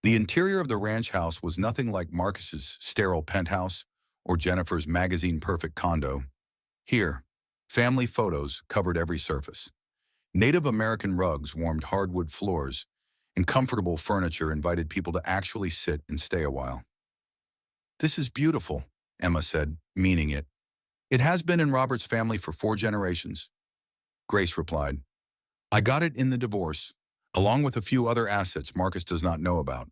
The interior of the ranch house was nothing like Marcus's sterile penthouse or Jennifer's magazine-perfect condo. Here, family photos covered every surface. Native American rugs warmed hardwood floors, and comfortable furniture invited people to actually sit and stay a while. "This is beautiful," Emma said, meaning it. "It has been in Robert's family for 4 generations." Grace replied, "I got it in the divorce, along with a few other assets Marcus does not know about."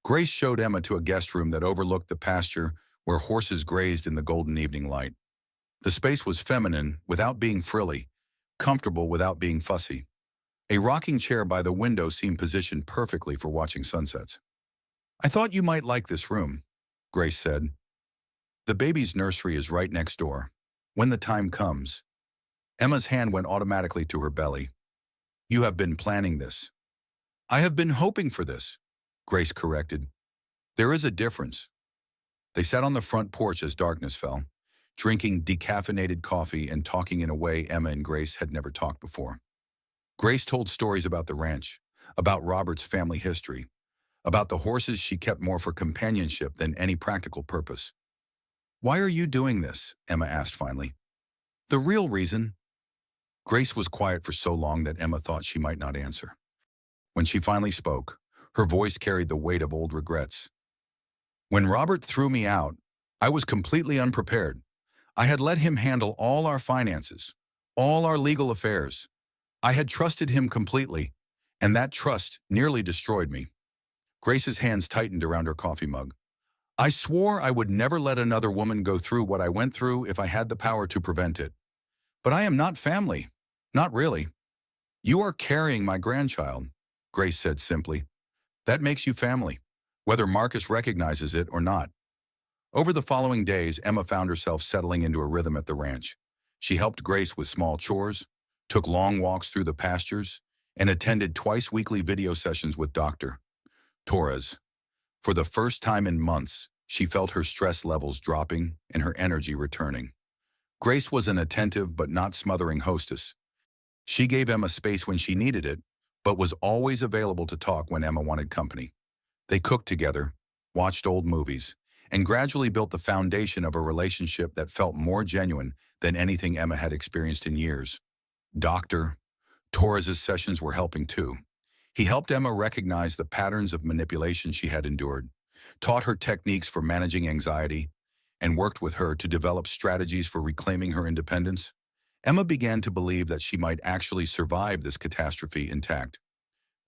Grace showed Emma to a guest room that overlooked the pasture where horses grazed in the golden evening light. The space was feminine without being frilly, comfortable without being fussy. A rocking chair by the window seemed positioned perfectly for watching sunsets. "I thought you might like this room," Grace said. "The baby's nursery is right next door. When the time comes." Emma's hand went automatically to her belly. "You have been planning this." "I have been hoping for this," Grace corrected. "There is a difference." They sat on the front porch as darkness fell, drinking decaffeinated coffee and talking in a way Emma and Grace had never talked before. Grace told stories about the ranch, about Robert's family history, about the horses she kept more for companionship than any practical purpose. "Why are you doing this?" Emma asked finally. "The real reason." Grace was quiet for so long that Emma thought she might not answer. When she finally spoke, her voice carried the weight of old regrets. "When Robert threw me out, I was completely unprepared. I had let him handle all our finances, all our legal affairs. I had trusted him completely, and that trust nearly destroyed me." Grace's hands tightened around her coffee mug. "I swore I would never let another woman go through what I went through if I had the power to prevent it. But I am not family. Not really." "You are carrying my grandchild," Grace said simply. "That makes you family, whether Marcus recognizes it or not." Over the following days, Emma found herself settling into a rhythm at the ranch. She helped Grace with small chores, took long walks through the pastures, and attended twice-weekly video sessions with Dr. Torres. For the first time in months, she felt her stress levels dropping and her energy returning. Grace was an attentive but not smothering hostess. She gave Emma space when she needed it, but was always available to talk when Emma wanted company. They cooked together, watched old movies, and gradually built the foundation of a relationship that felt more genuine than anything Emma had experienced in years. Dr. Torres's sessions were helping too. He helped Emma recognize the patterns of manipulation she had endured, taught her techniques for managing anxiety, and worked with her to develop strategies for reclaiming her independence. Emma began to believe that she might actually survive this catastrophe intact.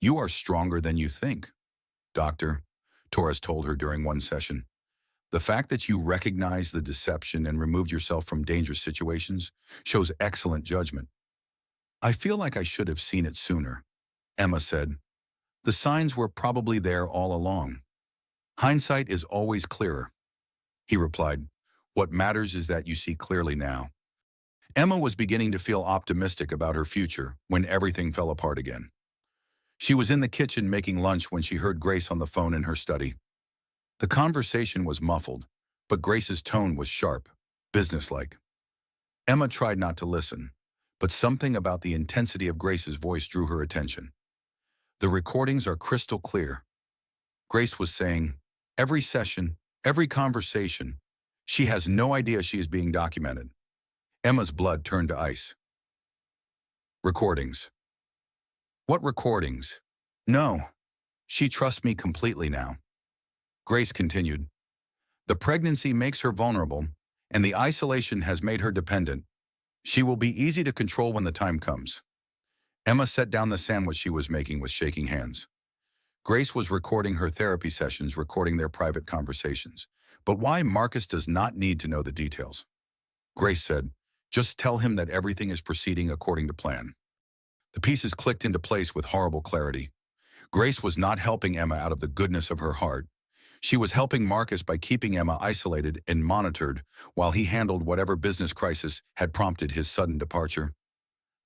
"You are stronger than you think," Dr. Torres told her during one session. "The fact that you recognized the deception and removed yourself from dangerous situations shows excellent judgment." "I feel like I should have seen it sooner," Emma said. "The signs were probably there all along." "Hindsight is always clearer," he replied. "What matters is that you see clearly now." Emma was beginning to feel optimistic about her future when everything fell apart again. She was in the kitchen making lunch when she heard Grace on the phone in her study. The conversation was muffled, but Grace's tone was sharp, businesslike. Emma tried not to listen, but something about the intensity of Grace's voice drew her attention. "The recordings are crystal clear," Grace was saying. "Every session, every conversation. She has no idea she is being documented." Emma's blood turned to ice. "Recordings. What recordings?" No, she trusts me completely now. Grace continued. The pregnancy makes her vulnerable, and the isolation has made her dependent. She will be easy to control when the time comes. Emma set down the sandwich she was making with shaking hands. Grace was recording her therapy sessions, recording their private conversations. But why Marcus does not need to know the details? Grace said, just tell him that everything is proceeding according to plan. The pieces clicked into place with horrible clarity. Grace was not helping Emma out of the goodness of her heart. She was helping Marcus by keeping Emma isolated and monitored while he handled whatever business crisis had prompted his sudden departure.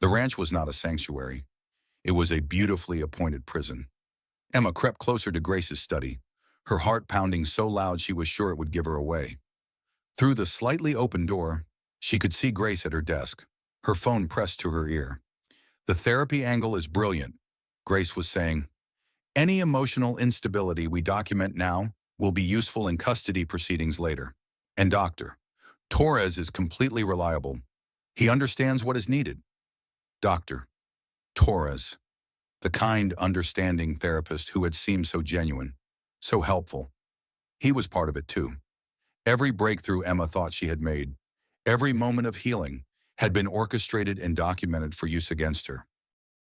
The ranch was not a sanctuary. It was a beautifully appointed prison. Emma crept closer to Grace's study, her heart pounding so loud she was sure it would give her away. Through the slightly open door, she could see Grace at her desk, her phone pressed to her ear. The therapy angle is brilliant, Grace was saying. Any emotional instability we document now will be useful in custody proceedings later. And Dr. Torres is completely reliable. He understands what is needed. Dr. Torres, the kind, understanding therapist who had seemed so genuine, so helpful. He was part of it too. Every breakthrough Emma thought she had made, every moment of healing, had been orchestrated and documented for use against her.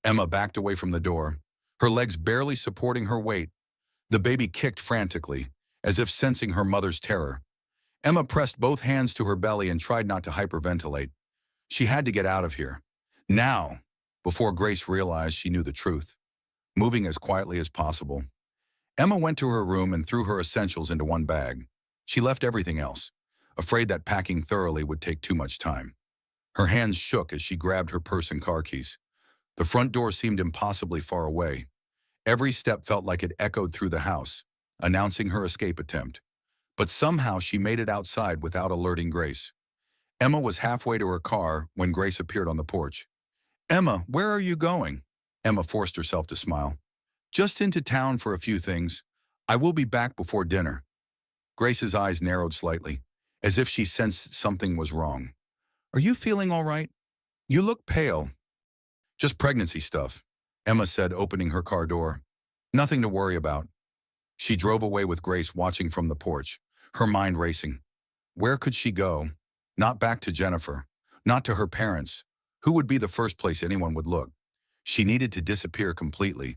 Emma backed away from the door, her legs barely supporting her weight. The baby kicked frantically, as if sensing her mother's terror. Emma pressed both hands to her belly and tried not to hyperventilate. She had to get out of here. Now, before Grace realized she knew the truth. Moving as quietly as possible, Emma went to her room and threw her essentials into one bag. She left everything else, afraid that packing thoroughly would take too much time. Her hands shook as she grabbed her purse and car keys. The front door seemed impossibly far away. Every step felt like it echoed through the house, announcing her escape attempt. But somehow she made it outside without alerting Grace. Emma was halfway to her car when Grace appeared on the porch. Emma, where are you going? Emma forced herself to smile. Just into town for a few things. I will be back before dinner. Grace's eyes narrowed slightly, as if she sensed something was wrong. Are you feeling all right? You look pale. Just pregnancy stuff, Emma said, opening her car door. Nothing to worry about. She drove away with Grace watching from the porch, her mind racing. Where could she go? Not back to Jennifer, not to her parents. Who would be the first place anyone would look? She needed to disappear completely.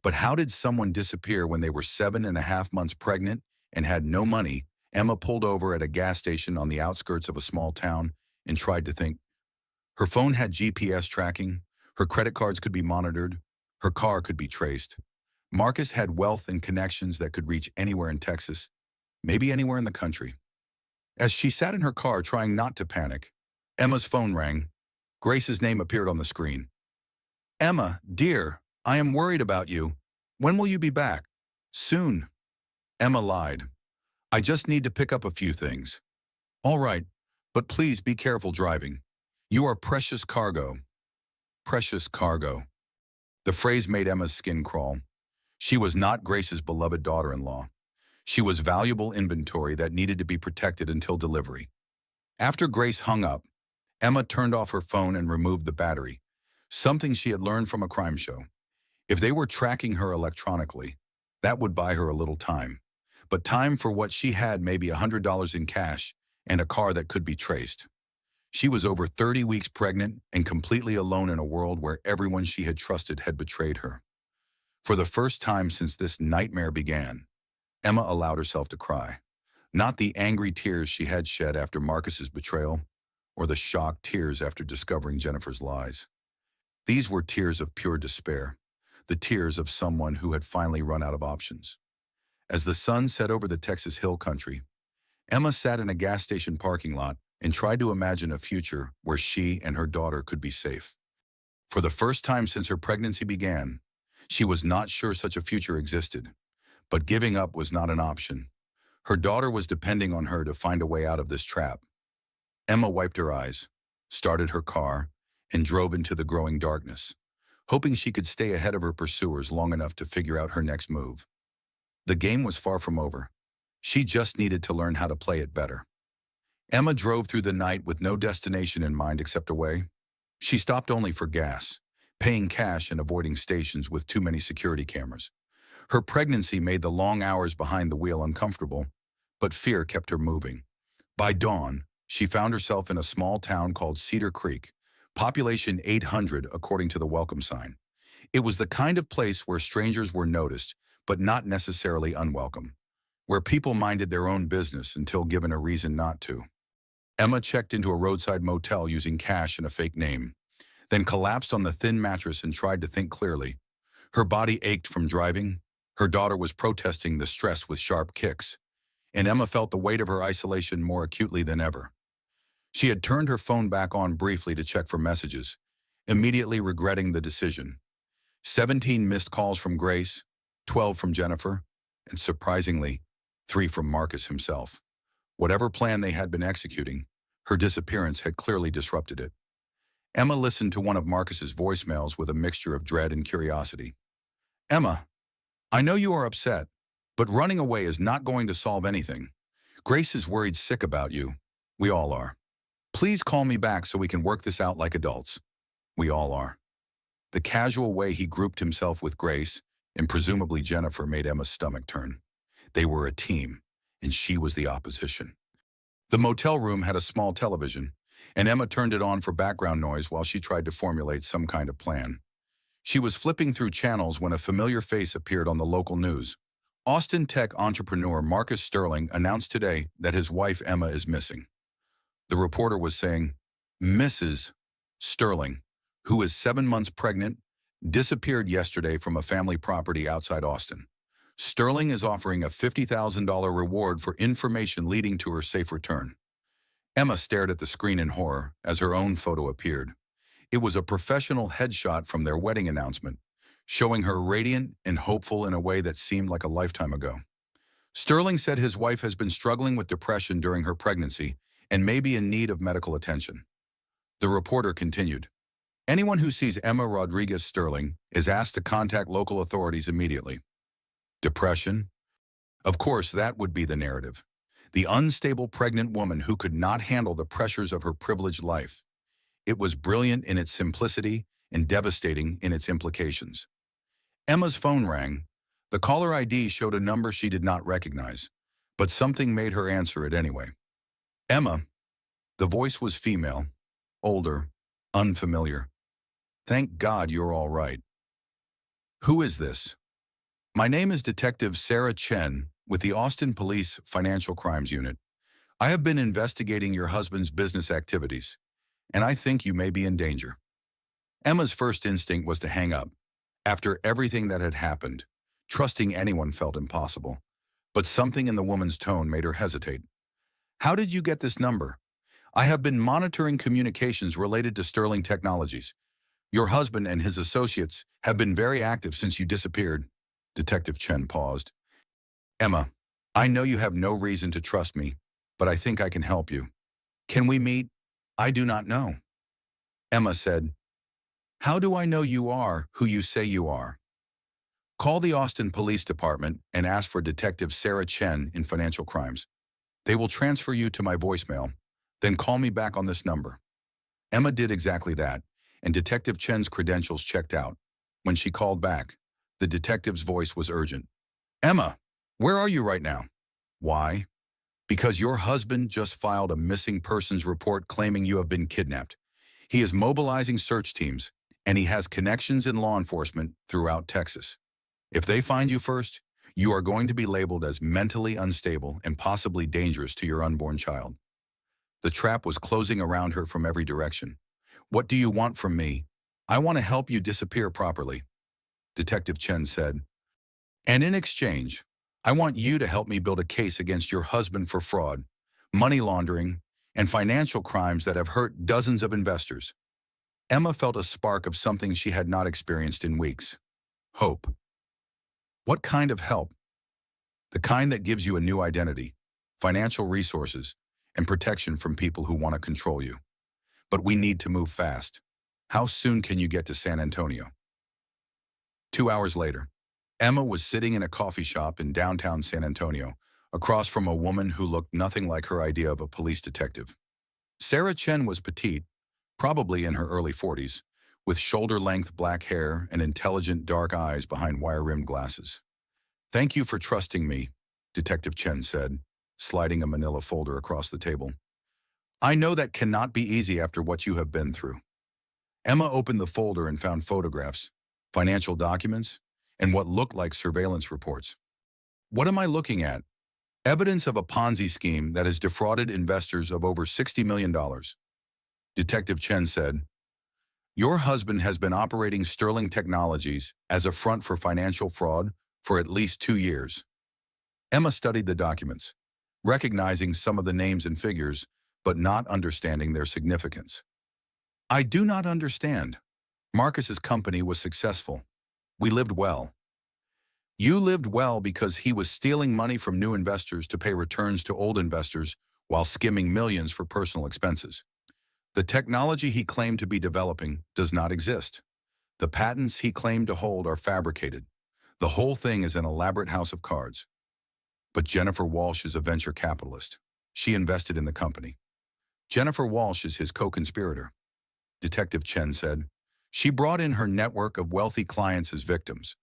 But how did someone disappear when they were 7.5 months pregnant and had no money? Emma pulled over at a gas station on the outskirts of a small town and tried to think. Her phone had GPS tracking, her credit cards could be monitored, her car could be traced. Marcus had wealth and connections that could reach anywhere in Texas, maybe anywhere in the country. As she sat in her car trying not to panic, Emma's phone rang. Grace's name appeared on the screen. Emma, dear, I am worried about you. When will you be back? Soon. Emma lied. I just need to pick up a few things. All right, but please be careful driving. You are precious cargo. Precious cargo. The phrase made Emma's skin crawl. She was not Grace's beloved daughter-in-law. She was valuable inventory that needed to be protected until delivery. After Grace hung up, Emma turned off her phone and removed the battery, something she had learned from a crime show. If they were tracking her electronically, that would buy her a little time. But time for what she had, maybe $100 in cash and a car that could be traced. She was over 30 weeks pregnant and completely alone in a world where everyone she had trusted had betrayed her. For the first time since this nightmare began, Emma allowed herself to cry. Not the angry tears she had shed after Marcus's betrayal, or the shocked tears after discovering Jennifer's lies. These were tears of pure despair, the tears of someone who had finally run out of options. As the sun set over the Texas Hill Country, Emma sat in a gas station parking lot and tried to imagine a future where she and her daughter could be safe. For the first time since her pregnancy began, she was not sure such a future existed, but giving up was not an option. Her daughter was depending on her to find a way out of this trap. Emma wiped her eyes, started her car, and drove into the growing darkness, hoping she could stay ahead of her pursuers long enough to figure out her next move. The game was far from over. She just needed to learn how to play it better. Emma drove through the night with no destination in mind except away. She stopped only for gas, paying cash and avoiding stations with too many security cameras. Her pregnancy made the long hours behind the wheel uncomfortable, but fear kept her moving. By dawn, she found herself in a small town called Cedar Creek, population 800 according to the welcome sign. It was the kind of place where strangers were noticed, but not necessarily unwelcome, where people minded their own business until given a reason not to. Emma checked into a roadside motel using cash and a fake name, then collapsed on the thin mattress and tried to think clearly. Her body ached from driving. Her daughter was protesting the stress with sharp kicks, and Emma felt the weight of her isolation more acutely than ever. She had turned her phone back on briefly to check for messages, immediately regretting the decision. 17 missed calls from Grace, 12 from Jennifer, and surprisingly, 3 from Marcus himself. Whatever plan they had been executing, her disappearance had clearly disrupted it. Emma listened to one of Marcus's voicemails with a mixture of dread and curiosity. Emma, I know you are upset, but running away is not going to solve anything. Grace is worried sick about you. We all are. Please call me back so we can work this out like adults. We all are. The casual way he grouped himself with Grace, and presumably Jennifer, made Emma's stomach turn. They were a team, and she was the opposition. The motel room had a small television, and Emma turned it on for background noise while she tried to formulate some kind of plan. She was flipping through channels when a familiar face appeared on the local news. Austin tech entrepreneur Marcus Sterling announced today that his wife Emma is missing. The reporter was saying, Mrs. Sterling, who is 7 months pregnant, disappeared yesterday from a family property outside Austin. Sterling is offering a $50,000 reward for information leading to her safe return. Emma stared at the screen in horror as her own photo appeared. It was a professional headshot from their wedding announcement, showing her radiant and hopeful in a way that seemed like a lifetime ago. Sterling said his wife has been struggling with depression during her pregnancy and may be in need of medical attention. The reporter continued, anyone who sees Emma Rodriguez Sterling is asked to contact local authorities immediately. Depression? Of course, that would be the narrative. The unstable pregnant woman who could not handle the pressures of her privileged life. It was brilliant in its simplicity and devastating in its implications. Emma's phone rang. The caller ID showed a number she did not recognize, but something made her answer it anyway. Emma. The voice was female, older, unfamiliar. Thank God you're all right. Who is this? My name is Detective Sarah Chen with the Austin Police Financial Crimes Unit. I have been investigating your husband's business activities, and I think you may be in danger. Emma's first instinct was to hang up. After everything that had happened, trusting anyone felt impossible, but something in the woman's tone made her hesitate. How did you get this number? I have been monitoring communications related to Sterling Technologies. Your husband and his associates have been very active since you disappeared. Detective Chen paused. Emma, I know you have no reason to trust me, but I think I can help you. Can we meet? I do not know. Emma said, how do I know you are who you say you are? Call the Austin Police Department and ask for Detective Sarah Chen in financial crimes. They will transfer you to my voicemail, then call me back on this number. Emma did exactly that, and Detective Chen's credentials checked out. When she called back, the detective's voice was urgent. Emma, where are you right now? Why? Because your husband just filed a missing persons report claiming you have been kidnapped. He is mobilizing search teams, and he has connections in law enforcement throughout Texas. If they find you first, you are going to be labeled as mentally unstable and possibly dangerous to your unborn child. The trap was closing around her from every direction. What do you want from me? I want to help you disappear properly, Detective Chen said. And in exchange, I want you to help me build a case against your husband for fraud, money laundering, and financial crimes that have hurt dozens of investors. Emma felt a spark of something she had not experienced in weeks. Hope. What kind of help? The kind that gives you a new identity, financial resources, and protection from people who want to control you. But we need to move fast. How soon can you get to San Antonio? 2 hours later, Emma was sitting in a coffee shop in downtown San Antonio, across from a woman who looked nothing like her idea of a police detective. Sarah Chen was petite, probably in her early 40s, with shoulder-length black hair and intelligent dark eyes behind wire-rimmed glasses. "Thank you for trusting me," Detective Chen said, sliding a manila folder across the table. "I know that cannot be easy after what you have been through." Emma opened the folder and found photographs, financial documents, and what looked like surveillance reports. "What am I looking at?" "Evidence of a Ponzi scheme that has defrauded investors of over $60 million. Detective Chen said, "Your husband has been operating Sterling Technologies as a front for financial fraud for at least 2 years. Emma studied the documents, recognizing some of the names and figures, but not understanding their significance. "I do not understand. Marcus's company was successful. We lived well." "You lived well because he was stealing money from new investors to pay returns to old investors while skimming millions for personal expenses. The technology he claimed to be developing does not exist. The patents he claimed to hold are fabricated. The whole thing is an elaborate house of cards." "But Jennifer Walsh is a venture capitalist. She invested in the company." "Jennifer Walsh is his co-conspirator," Detective Chen said. "She brought in her network of wealthy clients as victims.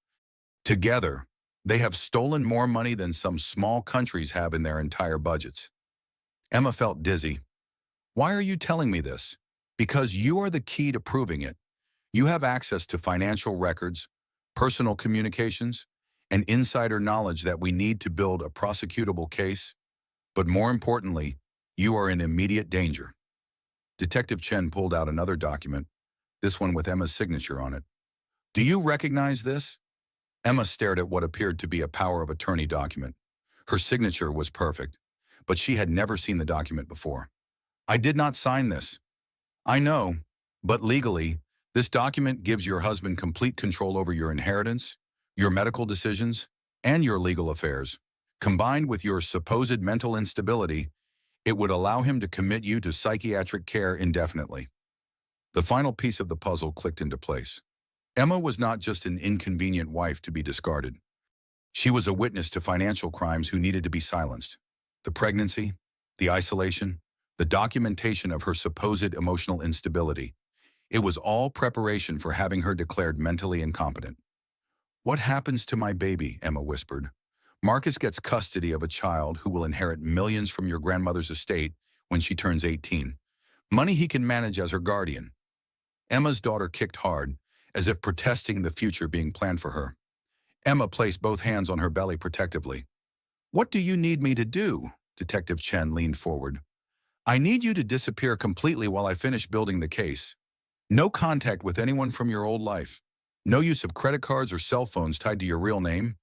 Together, they have stolen more money than some small countries have in their entire budgets." Emma felt dizzy. "Why are you telling me this?" "Because you are the key to proving it. You have access to financial records, personal communications, and insider knowledge that we need to build a prosecutable case. But more importantly, you are in immediate danger." Detective Chen pulled out another document, this one with Emma's signature on it. "Do you recognize this?" Emma stared at what appeared to be a power of attorney document. Her signature was perfect, but she had never seen the document before. "I did not sign this." "I know, but legally, this document gives your husband complete control over your inheritance, your medical decisions, and your legal affairs. Combined with your supposed mental instability, it would allow him to commit you to psychiatric care indefinitely." The final piece of the puzzle clicked into place. Emma was not just an inconvenient wife to be discarded. She was a witness to financial crimes who needed to be silenced. The pregnancy, the isolation, the documentation of her supposed emotional instability. It was all preparation for having her declared mentally incompetent. "What happens to my baby?" Emma whispered. "Marcus gets custody of a child who will inherit millions from your grandmother's estate when she turns 18. Money he can manage as her guardian." Emma's daughter kicked hard, as if protesting the future being planned for her. Emma placed both hands on her belly protectively. "What do you need me to do?" Detective Chen leaned forward. "I need you to disappear completely while I finish building the case. No contact with anyone from your old life. No use of credit cards or cell phones tied to your real name.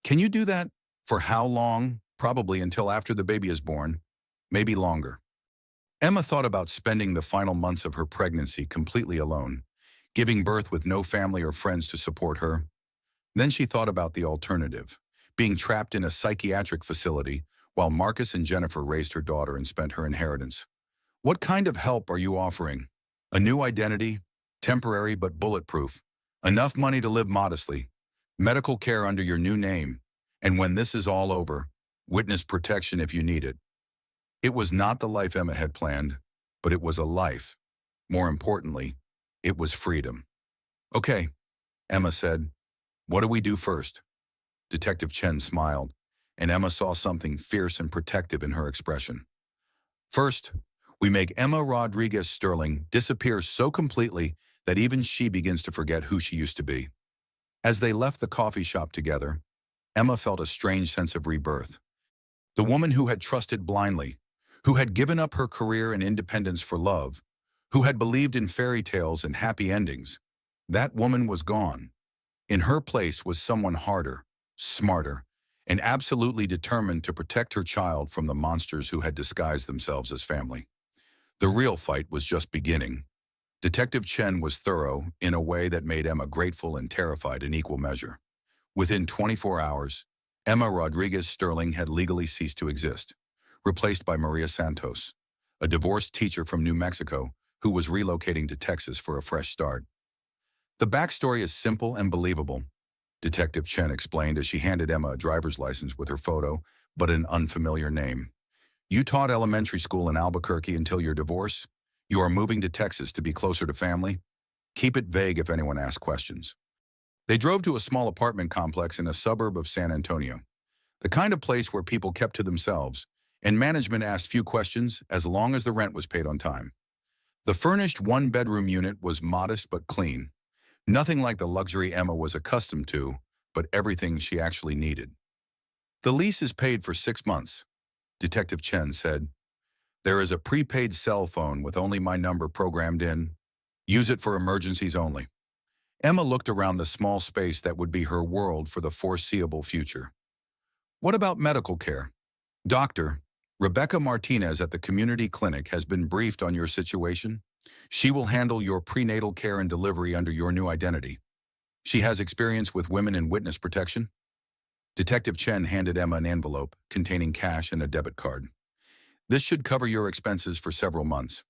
Can you do that? For how long? Probably until after the baby is born. Maybe longer." Emma thought about spending the final months of her pregnancy completely alone, giving birth with no family or friends to support her. Then she thought about the alternative, being trapped in a psychiatric facility while Marcus and Jennifer raised her daughter and spent her inheritance. "What kind of help are you offering? A new identity, temporary but bulletproof, enough money to live modestly, medical care under your new name, and when this is all over, witness protection if you need it." It was not the life Emma had planned, but it was a life. More importantly, it was freedom. "Okay," Emma said. "What do we do first?" Detective Chen smiled, and Emma saw something fierce and protective in her expression. "First, we make Emma Rodriguez Sterling disappear so completely that even she begins to forget who she used to be." As they left the coffee shop together, Emma felt a strange sense of rebirth. The woman who had trusted blindly, who had given up her career and independence for love, who had believed in fairy tales and happy endings, that woman was gone. In her place was someone harder, smarter, and absolutely determined to protect her child from the monsters who had disguised themselves as family. The real fight was just beginning. Detective Chen was thorough in a way that made Emma grateful and terrified in equal measure. Within 24 hours, Emma Rodriguez Sterling had legally ceased to exist, replaced by Maria Santos, a divorced teacher from New Mexico who was relocating to Texas for a fresh start. "The backstory is simple and believable," Detective Chen explained as she handed Emma a driver's license with her photo, but an unfamiliar name. "You taught elementary school in Albuquerque until your divorce. You are moving to Texas to be closer to family. Keep it vague if anyone asks questions. They drove to a small apartment complex in a suburb of San Antonio, the kind of place where people kept to themselves, and management asked few questions as long as the rent was paid on time. The furnished one-bedroom unit was modest but clean, nothing like the luxury Emma was accustomed to, but everything she actually needed. The lease is paid for 6 months, Detective Chen said. There is a prepaid cell phone with only my number programmed in. Use it for emergencies only. Emma looked around the small space that would be her world for the foreseeable future. What about medical care? Doctor, Rebecca Martinez at the community clinic has been briefed on your situation. She will handle your prenatal care and delivery under your new identity. She has experience with women in witness protection. Detective Chen handed Emma an envelope containing cash and a debit card. This should cover your expenses for several months.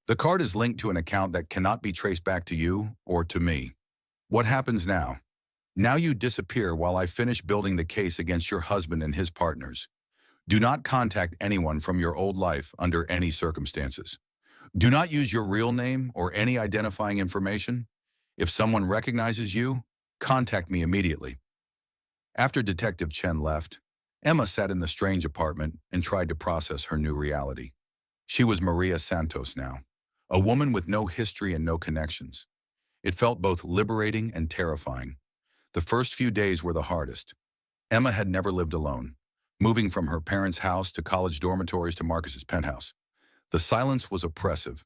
The card is linked to an account that cannot be traced back to you or to me. What happens now? Now you disappear while I finish building the case against your husband and his partners. Do not contact anyone from your old life under any circumstances. Do not use your real name or any identifying information. If someone recognizes you, contact me immediately. After Detective Chen left, Emma sat in the strange apartment and tried to process her new reality. She was Maria Santos now, a woman with no history and no connections. It felt both liberating and terrifying. The first few days were the hardest. Emma had never lived alone, moving from her parents' house to college dormitories to Marcus's penthouse. The silence was oppressive,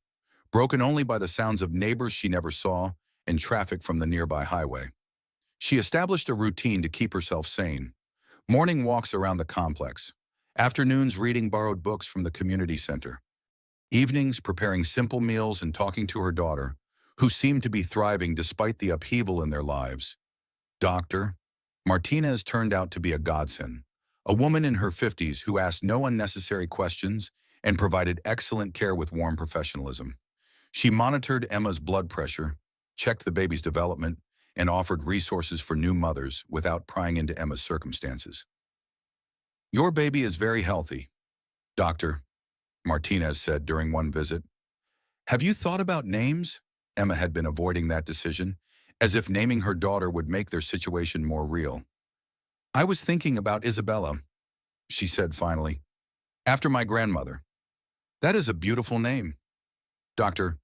broken only by the sounds of neighbors she never saw and traffic from the nearby highway. She established a routine to keep herself sane. Morning walks around the complex, afternoons reading borrowed books from the community center, evenings preparing simple meals and talking to her daughter, who seemed to be thriving despite the upheaval in their lives. Dr. Martinez turned out to be a godsend, a woman in her 50s who asked no unnecessary questions and provided excellent care with warm professionalism. She monitored Emma's blood pressure, checked the baby's development, and offered resources for new mothers without prying into Emma's circumstances. Your baby is very healthy, Dr. Martinez said during one visit. Have you thought about names? Emma had been avoiding that decision, as if naming her daughter would make their situation more real. I was thinking about Isabella, she said finally, after my grandmother. That is a beautiful name, Dr.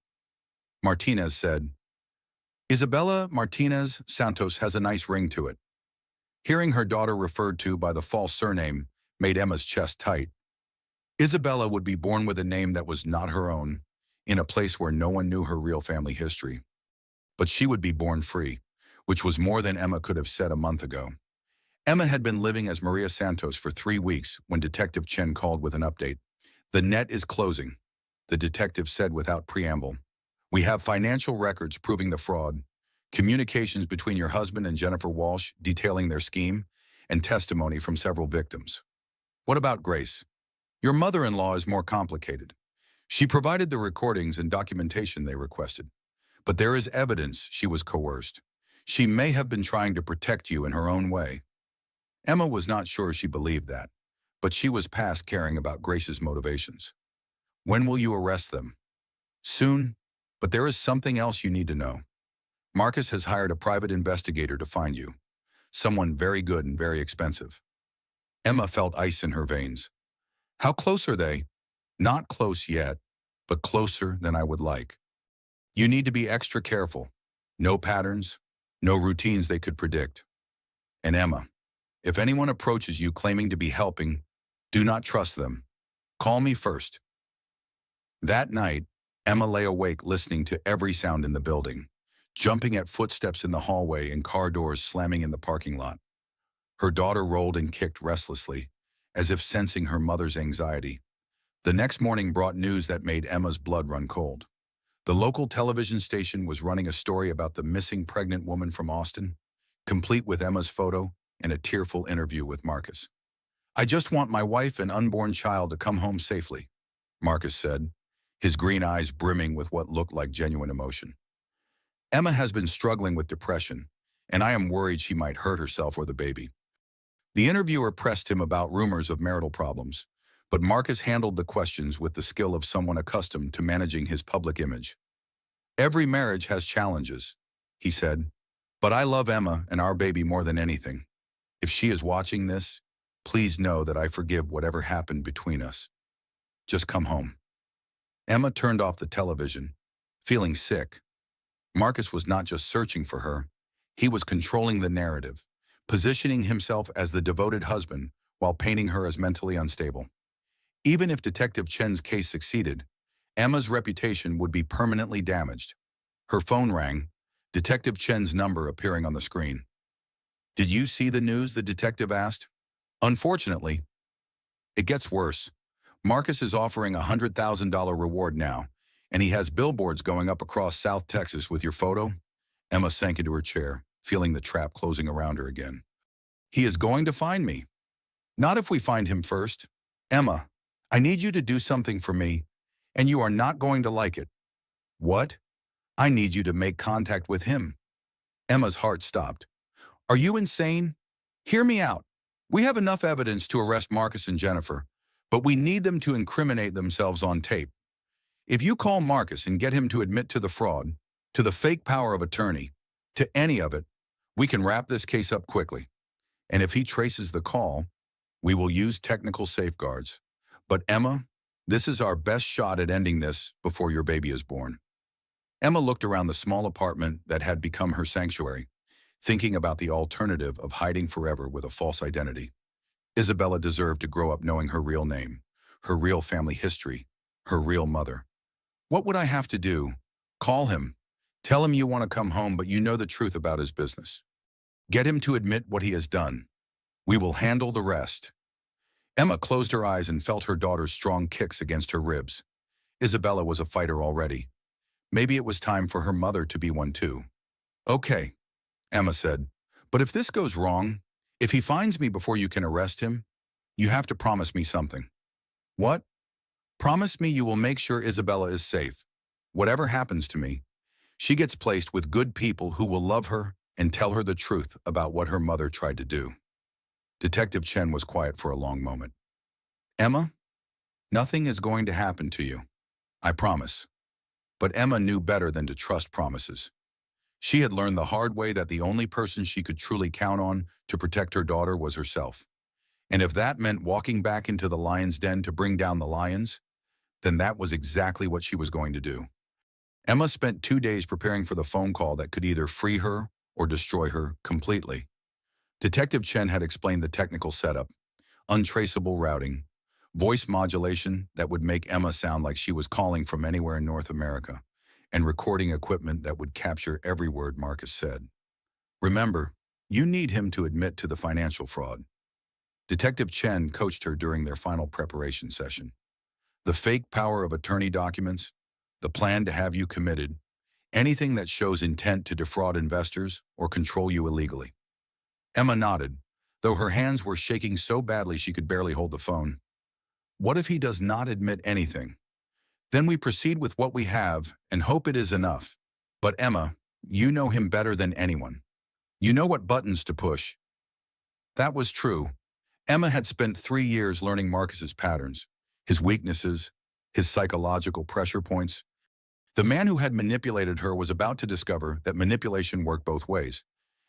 Martinez said. Isabella Martinez Santos has a nice ring to it. Hearing her daughter referred to by the false surname made Emma's chest tight. Isabella would be born with a name that was not her own, in a place where no one knew her real family history. But she would be born free, which was more than Emma could have said a month ago. Emma had been living as Maria Santos for 3 weeks when Detective Chen called with an update. The net is closing, the detective said without preamble. We have financial records proving the fraud, communications between your husband and Jennifer Walsh detailing their scheme, and testimony from several victims. What about Grace? Your mother-in-law is more complicated. She provided the recordings and documentation they requested, but there is evidence she was coerced. She may have been trying to protect you in her own way. Emma was not sure she believed that, but she was past caring about Grace's motivations. When will you arrest them? Soon, but there is something else you need to know. Marcus has hired a private investigator to find you, someone very good and very expensive. Emma felt ice in her veins. How close are they? Not close yet, but closer than I would like. You need to be extra careful. No patterns, no routines they could predict. And Emma, if anyone approaches you claiming to be helping, do not trust them. Call me first. That night, Emma lay awake listening to every sound in the building, jumping at footsteps in the hallway and car doors slamming in the parking lot. Her daughter rolled and kicked restlessly, as if sensing her mother's anxiety. The next morning brought news that made Emma's blood run cold. The local television station was running a story about the missing pregnant woman from Austin, complete with Emma's photo and a tearful interview with Marcus. I just want my wife and unborn child to come home safely, Marcus said, his green eyes brimming with what looked like genuine emotion. Emma has been struggling with depression, and I am worried she might hurt herself or the baby. The interviewer pressed him about rumors of marital problems, but Marcus handled the questions with the skill of someone accustomed to managing his public image. Every marriage has challenges, he said, but I love Emma and our baby more than anything. If she is watching this, please know that I forgive whatever happened between us. Just come home. Emma turned off the television, feeling sick. Marcus was not just searching for her, he was controlling the narrative, positioning himself as the devoted husband while painting her as mentally unstable. Even if Detective Chen's case succeeded, Emma's reputation would be permanently damaged. Her phone rang, Detective Chen's number appearing on the screen. "Did you see the news?" the detective asked. "Unfortunately, it gets worse. Marcus is offering a $100,000 reward now, and he has billboards going up across South Texas with your photo." Emma sank into her chair, feeling the trap closing around her again. "He is going to find me." "Not if we find him first. Emma, I need you to do something for me, and you are not going to like it." "What?" "I need you to make contact with him." Emma's heart stopped. "Are you insane? Hear me out. We have enough evidence to arrest Marcus and Jennifer, but we need them to incriminate themselves on tape. If you call Marcus and get him to admit to the fraud, to the fake power of attorney, to any of it, we can wrap this case up quickly. And if he traces the call, we will use technical safeguards. But Emma, this is our best shot at ending this before your baby is born." Emma looked around the small apartment that had become her sanctuary, thinking about the alternative of hiding forever with a false identity. Isabella deserved to grow up knowing her real name, her real family history, her real mother. "What would I have to do? Call him. Tell him you want to come home, but you know the truth about his business. Get him to admit what he has done. We will handle the rest." Emma closed her eyes and felt her daughter's strong kicks against her ribs. Isabella was a fighter already. Maybe it was time for her mother to be one too. "Okay," Emma said, "but if this goes wrong, if he finds me before you can arrest him, you have to promise me something." "What?" "Promise me you will make sure Isabella is safe. Whatever happens to me, she gets placed with good people who will love her and tell her the truth about what her mother tried to do." Detective Chen was quiet for a long moment. "Emma, nothing is going to happen to you. I promise." But Emma knew better than to trust promises. She had learned the hard way that the only person she could truly count on to protect her daughter was herself. And if that meant walking back into the lion's den to bring down the lions, then that was exactly what she was going to do. Emma spent 2 days preparing for the phone call that could either free her or destroy her completely. Detective Chen had explained the technical setup, untraceable routing, voice modulation that would make Emma sound like she was calling from anywhere in North America, and recording equipment that would capture every word Marcus said. Remember, you need him to admit to the financial fraud. Detective Chen coached her during their final preparation session. The fake power of attorney documents, the plan to have you committed, anything that shows intent to defraud investors or control you illegally. Emma nodded, though her hands were shaking so badly she could barely hold the phone. "What if he does not admit anything? Then we proceed with what we have and hope it is enough. But Emma, you know him better than anyone. You know what buttons to push." That was true. Emma had spent 3 years learning Marcus's patterns, his weaknesses, his psychological pressure points. The man who had manipulated her was about to discover that manipulation worked both ways.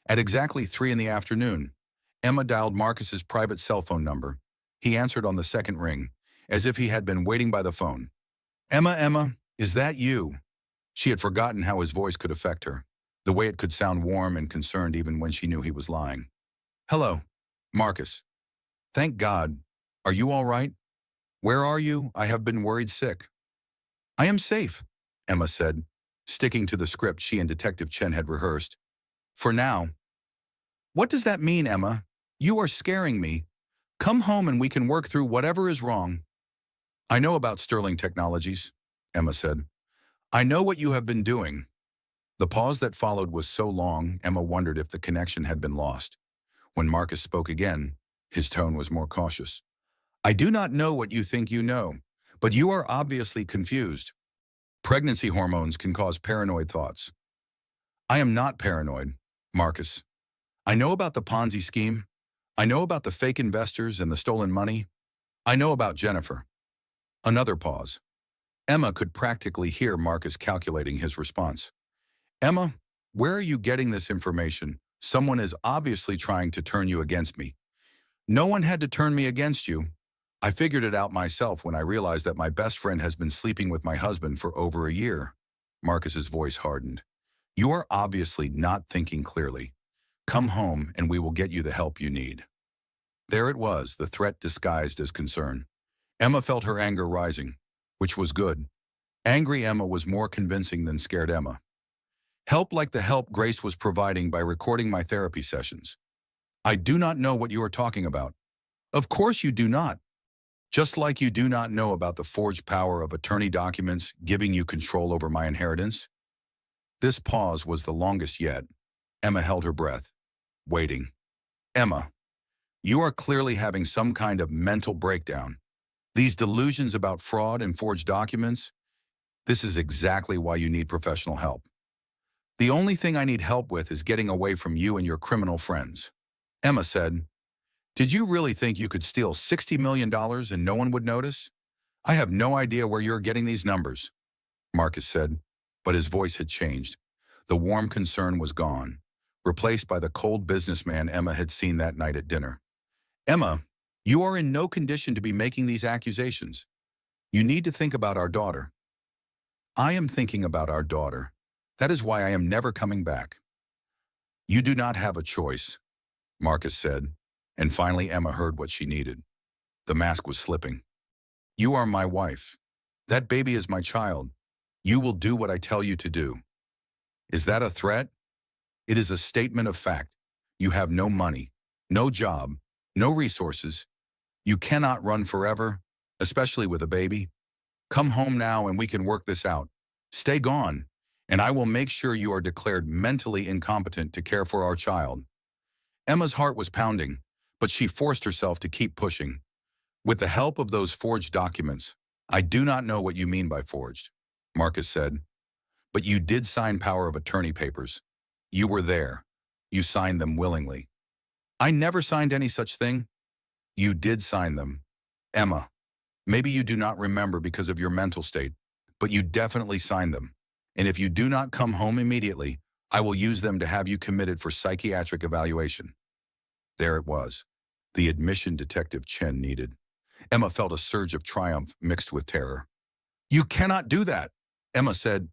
At exactly 3 in the afternoon, Emma dialed Marcus's private cell phone number. He answered on the second ring, as if he had been waiting by the phone. Emma, is that you?" She had forgotten how his voice could affect her, the way it could sound warm and concerned even when she knew he was lying. "Hello, Marcus. Thank God. Are you all right? Where are you? I have been worried sick." "I am safe," Emma said, sticking to the script she and Detective Chen had rehearsed. "For now." "What does that mean, Emma? You are scaring me. Come home and we can work through whatever is wrong." "I know about Sterling Technologies," Emma said. "I know what you have been doing." The pause that followed was so long, Emma wondered if the connection had been lost. When Marcus spoke again, his tone was more cautious. "I do not know what you think you know, but you are obviously confused. Pregnancy hormones can cause paranoid thoughts." "I am not paranoid, Marcus. I know about the Ponzi scheme. I know about the fake investors and the stolen money. I know about Jennifer." Another pause. Emma could practically hear Marcus calculating his response. Emma, where are you getting this information? Someone is obviously trying to turn you against me. No one had to turn me against you. I figured it out myself when I realized that my best friend has been sleeping with my husband for over a year. Marcus's voice hardened. You are obviously not thinking clearly. Come home and we will get you the help you need. There it was, the threat disguised as concern. Emma felt her anger rising, which was good. Angry Emma was more convincing than scared Emma. Help like the help Grace was providing by recording my therapy sessions. I do not know what you are talking about. Of course you do not. Just like you do not know about the forged power of attorney documents giving you control over my inheritance. This pause was the longest yet. Emma held her breath, waiting. Emma, you are clearly having some kind of mental breakdown. These delusions about fraud and forged documents, this is exactly why you need professional help. The only thing I need help with is getting away from you and your criminal friends. Emma said, did you really think you could steal $60 million and no one would notice? I have no idea where you're getting these numbers, Marcus said, but his voice had changed. The warm concern was gone, replaced by the cold businessman Emma had seen that night at dinner. Emma, you are in no condition to be making these accusations. You need to think about our daughter. I am thinking about our daughter. That is why I am never coming back. You do not have a choice, Marcus said, and finally Emma heard what she needed. The mask was slipping. You are my wife. That baby is my child. You will do what I tell you to do. Is that a threat? It is a statement of fact. You have no money, no job, no resources. You cannot run forever, especially with a baby. Come home now and we can work this out. Stay gone, and I will make sure you are declared mentally incompetent to care for our child. Emma's heart was pounding, but she forced herself to keep pushing. With the help of those forged documents, I do not know what you mean by forged, Marcus said, but you did sign power of attorney papers. You were there. You signed them willingly. I never signed any such thing. You did sign them. Emma, maybe you do not remember because of your mental state, but you definitely signed them. And if you do not come home immediately, I will use them to have you committed for psychiatric evaluation. There it was, the admission Detective Chen needed. Emma felt a surge of triumph mixed with terror. You cannot do that, Emma said.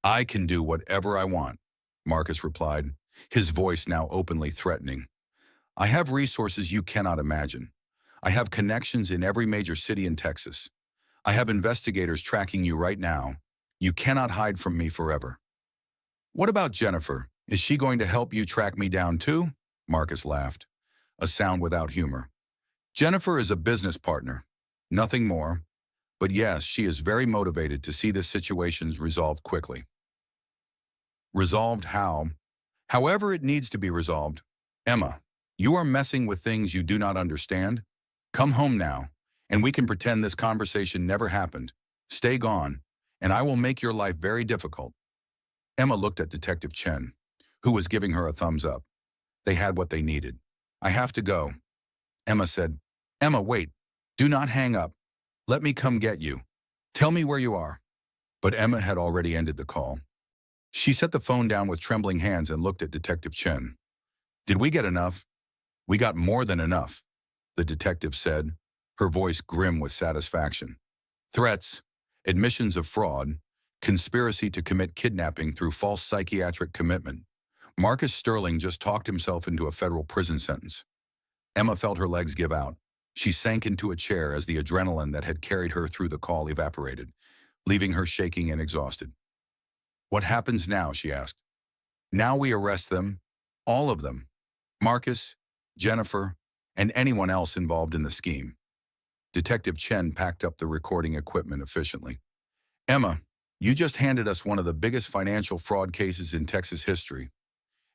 I can do whatever I want, Marcus replied, his voice now openly threatening. I have resources you cannot imagine. I have connections in every major city in Texas. I have investigators tracking you right now. You cannot hide from me forever. What about Jennifer? Is she going to help you track me down too? Marcus laughed, a sound without humor. Jennifer is a business partner, nothing more. But yes, she is very motivated to see this situation resolved quickly. Resolved how? However it needs to be resolved. Emma, you are messing with things you do not understand. Come home now, and we can pretend this conversation never happened. Stay gone, and I will make your life very difficult. Emma looked at Detective Chen, who was giving her a thumbs up. They had what they needed. I have to go. Emma said, Emma, wait. Do not hang up. Let me come get you. Tell me where you are. But Emma had already ended the call. She set the phone down with trembling hands and looked at Detective Chen. Did we get enough? We got more than enough, the detective said, her voice grim with satisfaction. Threats, admissions of fraud, conspiracy to commit kidnapping through false psychiatric commitment. Marcus Sterling just talked himself into a federal prison sentence. Emma felt her legs give out. She sank into a chair as the adrenaline that had carried her through the call evaporated, leaving her shaking and exhausted. What happens now, she asked. Now we arrest them, all of them, Marcus, Jennifer, and anyone else involved in the scheme. Detective Chen packed up the recording equipment efficiently. Emma, you just handed us one of the biggest financial fraud cases in Texas history.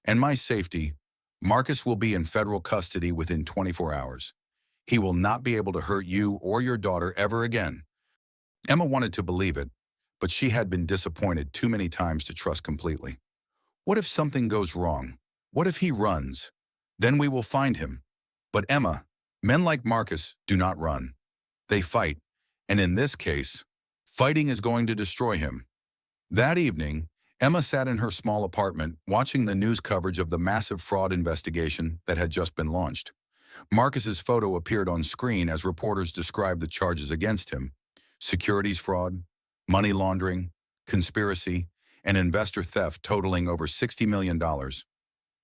And my safety, Marcus will be in federal custody within 24 hours. He will not be able to hurt you or your daughter ever again. Emma wanted to believe it, but she had been disappointed too many times to trust completely. What if something goes wrong? What if he runs? Then we will find him. But Emma, men like Marcus do not run. They fight, and in this case, Fighting is going to destroy him. That evening, Emma sat in her small apartment watching the news coverage of the massive fraud investigation that had just been launched. Marcus's photo appeared on screen as reporters described the charges against him: securities fraud, money laundering, conspiracy, and investor theft totaling over $60 million.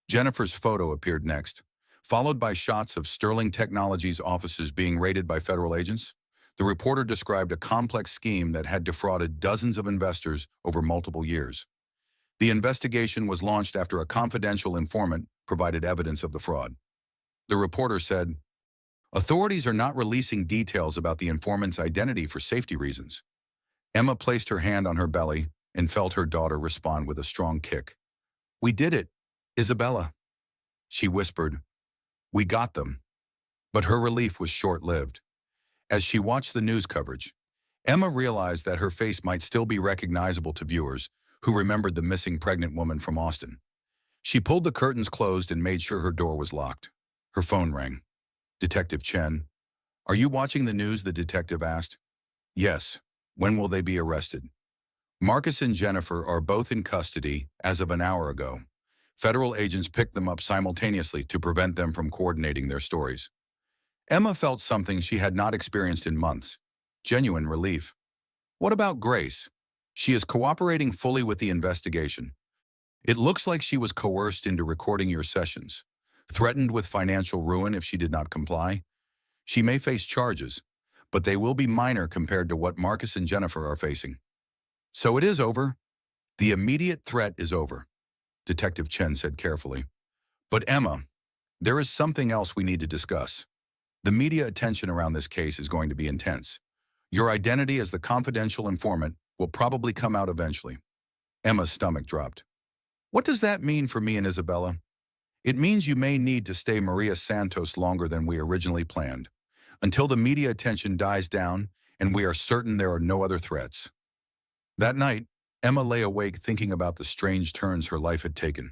Jennifer's photo appeared next, followed by shots of Sterling Technologies' offices being raided by federal agents. The reporter described a complex scheme that had defrauded dozens of investors over multiple years. The investigation was launched after a confidential informant provided evidence of the fraud. The reporter said, "Authorities are not releasing details about the informant's identity for safety reasons." Emma placed her hand on her belly and felt her daughter respond with a strong kick. "We did it, Isabella," she whispered. "We got them." But her relief was short-lived. As she watched the news coverage, Emma realized that her face might still be recognizable to viewers who remembered the missing pregnant woman from Austin. She pulled the curtains closed and made sure her door was locked. Her phone rang. "Detective Chen." "Are you watching the news?" the detective asked. "Yes. When will they be arrested?" "Marcus and Jennifer are both in custody as of an hour ago. Federal agents picked them up simultaneously to prevent them from coordinating their stories." Emma felt something she had not experienced in months: genuine relief. "What about Grace?" "She is cooperating fully with the investigation. It looks like she was coerced into recording your sessions, threatened with financial ruin if she did not comply. She may face charges, but they will be minor compared to what Marcus and Jennifer are facing." "So it is over?" "The immediate threat is over," Detective Chen said carefully. "But Emma, there is something else we need to discuss. The media attention around this case is going to be intense. Your identity as the confidential informant will probably come out eventually." Emma's stomach dropped. "What does that mean for me and Isabella?" "It means you may need to stay Maria Santos longer than we originally planned, until the media attention dies down and we are certain there are no other threats." That night, Emma lay awake thinking about the strange turns her life had taken.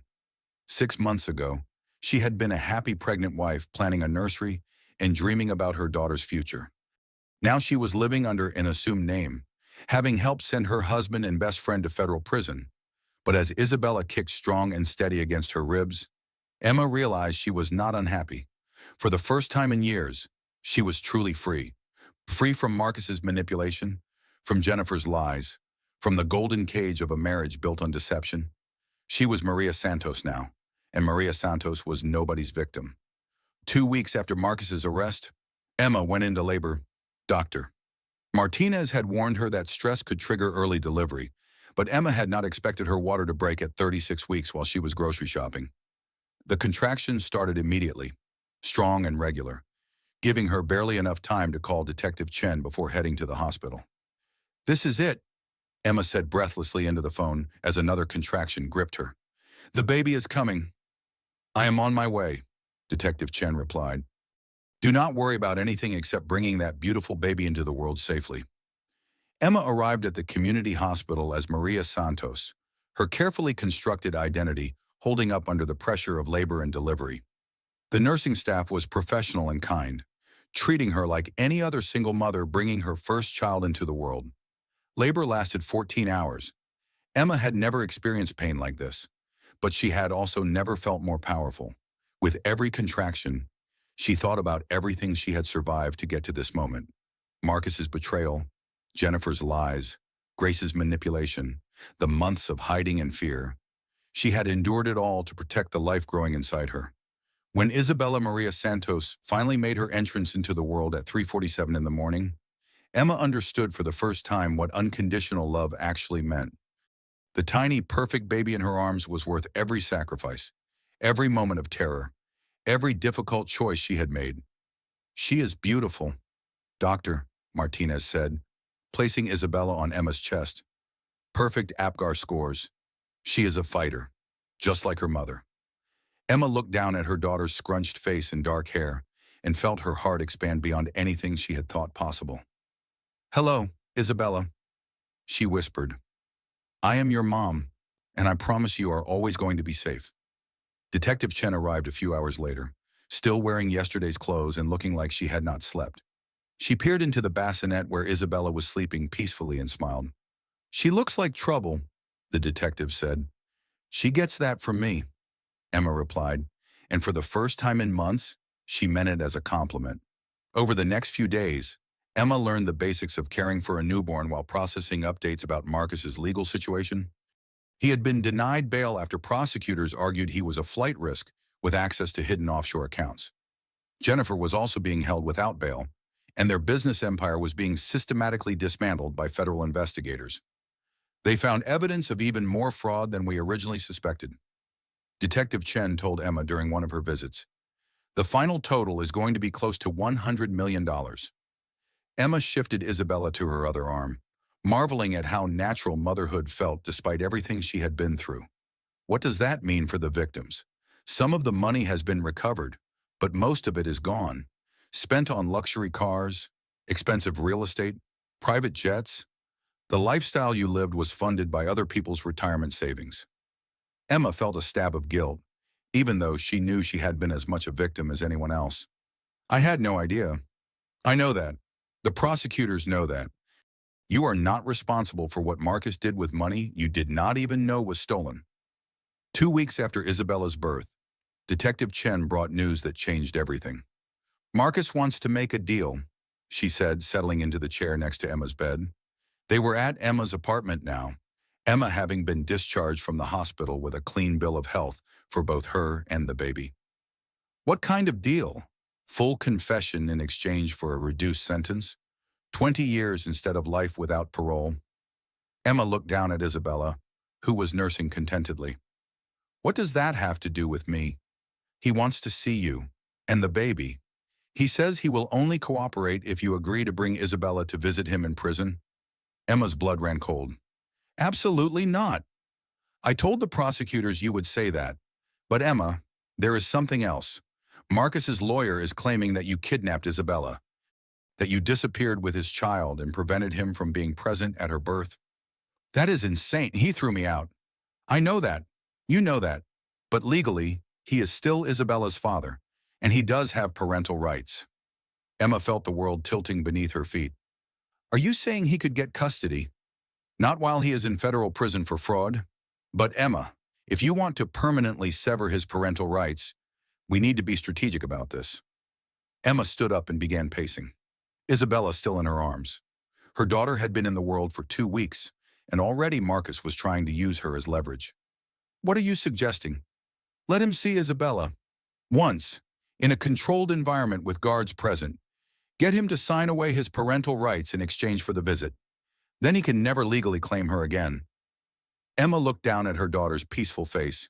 6 months ago, she had been a happy pregnant wife planning a nursery and dreaming about her daughter's future. Now she was living under an assumed name, having helped send her husband and best friend to federal prison. But as Isabella kicked strong and steady against her ribs, Emma realized she was not unhappy. For the first time in years, she was truly free. Free from Marcus's manipulation, from Jennifer's lies, from the golden cage of a marriage built on deception. She was Maria Santos now, and Maria Santos was nobody's victim. 2 weeks after Marcus's arrest, Emma went into labor. Dr. Martinez had warned her that stress could trigger early delivery, but Emma had not expected her water to break at 36 weeks while she was grocery shopping. The contractions started immediately, strong and regular, giving her barely enough time to call Detective Chen before heading to the hospital. "This is it," Emma said breathlessly into the phone as another contraction gripped her. "The baby is coming." "I am on my way," Detective Chen replied. "Do not worry about anything except bringing that beautiful baby into the world safely." Emma arrived at the community hospital as Maria Santos, her carefully constructed identity holding up under the pressure of labor and delivery. The nursing staff was professional and kind, treating her like any other single mother bringing her first child into the world. Labor lasted 14 hours. Emma had never experienced pain like this, but she had also never felt more powerful. With every contraction, she thought about everything she had survived to get to this moment: Marcus's betrayal, Jennifer's lies, Grace's manipulation, the months of hiding and fear. She had endured it all to protect the life growing inside her. When Isabella Maria Santos finally made her entrance into the world at 3:47 in the morning, Emma understood for the first time what unconditional love actually meant. The tiny, perfect baby in her arms was worth every sacrifice, every moment of terror, every difficult choice she had made. "She is beautiful," Dr. Martinez said, placing Isabella on Emma's chest. "Perfect APGAR scores. She is a fighter, just like her mother." Emma looked down at her daughter's scrunched face and dark hair and felt her heart expand beyond anything she had thought possible. "Hello, Isabella," she whispered. "I am your mom, and I promise you are always going to be safe." Detective Chen arrived a few hours later, still wearing yesterday's clothes and looking like she had not slept. She peered into the bassinet where Isabella was sleeping peacefully and smiled. "She looks like trouble," the detective said. "She gets that from me," Emma replied, and for the first time in months, she meant it as a compliment. Over the next few days, Emma learned the basics of caring for a newborn while processing updates about Marcus's legal situation. He had been denied bail after prosecutors argued he was a flight risk with access to hidden offshore accounts. Jennifer was also being held without bail, and their business empire was being systematically dismantled by federal investigators. They found evidence of even more fraud than we originally suspected. Detective Chen told Emma during one of her visits, "The final total is going to be close to $100 million. Emma shifted Isabella to her other arm, marveling at how natural motherhood felt despite everything she had been through. What does that mean for the victims? Some of the money has been recovered, but most of it is gone, spent on luxury cars, expensive real estate, private jets. The lifestyle you lived was funded by other people's retirement savings." Emma felt a stab of guilt, even though she knew she had been as much a victim as anyone else. "I had no idea." "I know that. The prosecutors know that. You are not responsible for what Marcus did with money you did not even know was stolen." 2 weeks after Isabella's birth, Detective Chen brought news that changed everything. "Marcus wants to make a deal," she said, settling into the chair next to Emma's bed. They were at Emma's apartment now, Emma having been discharged from the hospital with a clean bill of health for both her and the baby. "What kind of deal?" "Full confession in exchange for a reduced sentence? 20 years instead of life without parole." Emma looked down at Isabella, who was nursing contentedly. "What does that have to do with me?" "He wants to see you. And the baby. He says he will only cooperate if you agree to bring Isabella to visit him in prison." Emma's blood ran cold. "Absolutely not. I told the prosecutors you would say that. But Emma, there is something else. Marcus's lawyer is claiming that you kidnapped Isabella, that you disappeared with his child and prevented him from being present at her birth. That is insane. He threw me out. I know that. You know that. But legally, he is still Isabella's father, and he does have parental rights." Emma felt the world tilting beneath her feet. "Are you saying he could get custody?" "Not while he is in federal prison for fraud. But Emma, if you want to permanently sever his parental rights, we need to be strategic about this." Emma stood up and began pacing, Isabella still in her arms. Her daughter had been in the world for 2 weeks, and already Marcus was trying to use her as leverage. "What are you suggesting?" "Let him see Isabella. Once, in a controlled environment with guards present. Get him to sign away his parental rights in exchange for the visit. Then he can never legally claim her again." Emma looked down at her daughter's peaceful face.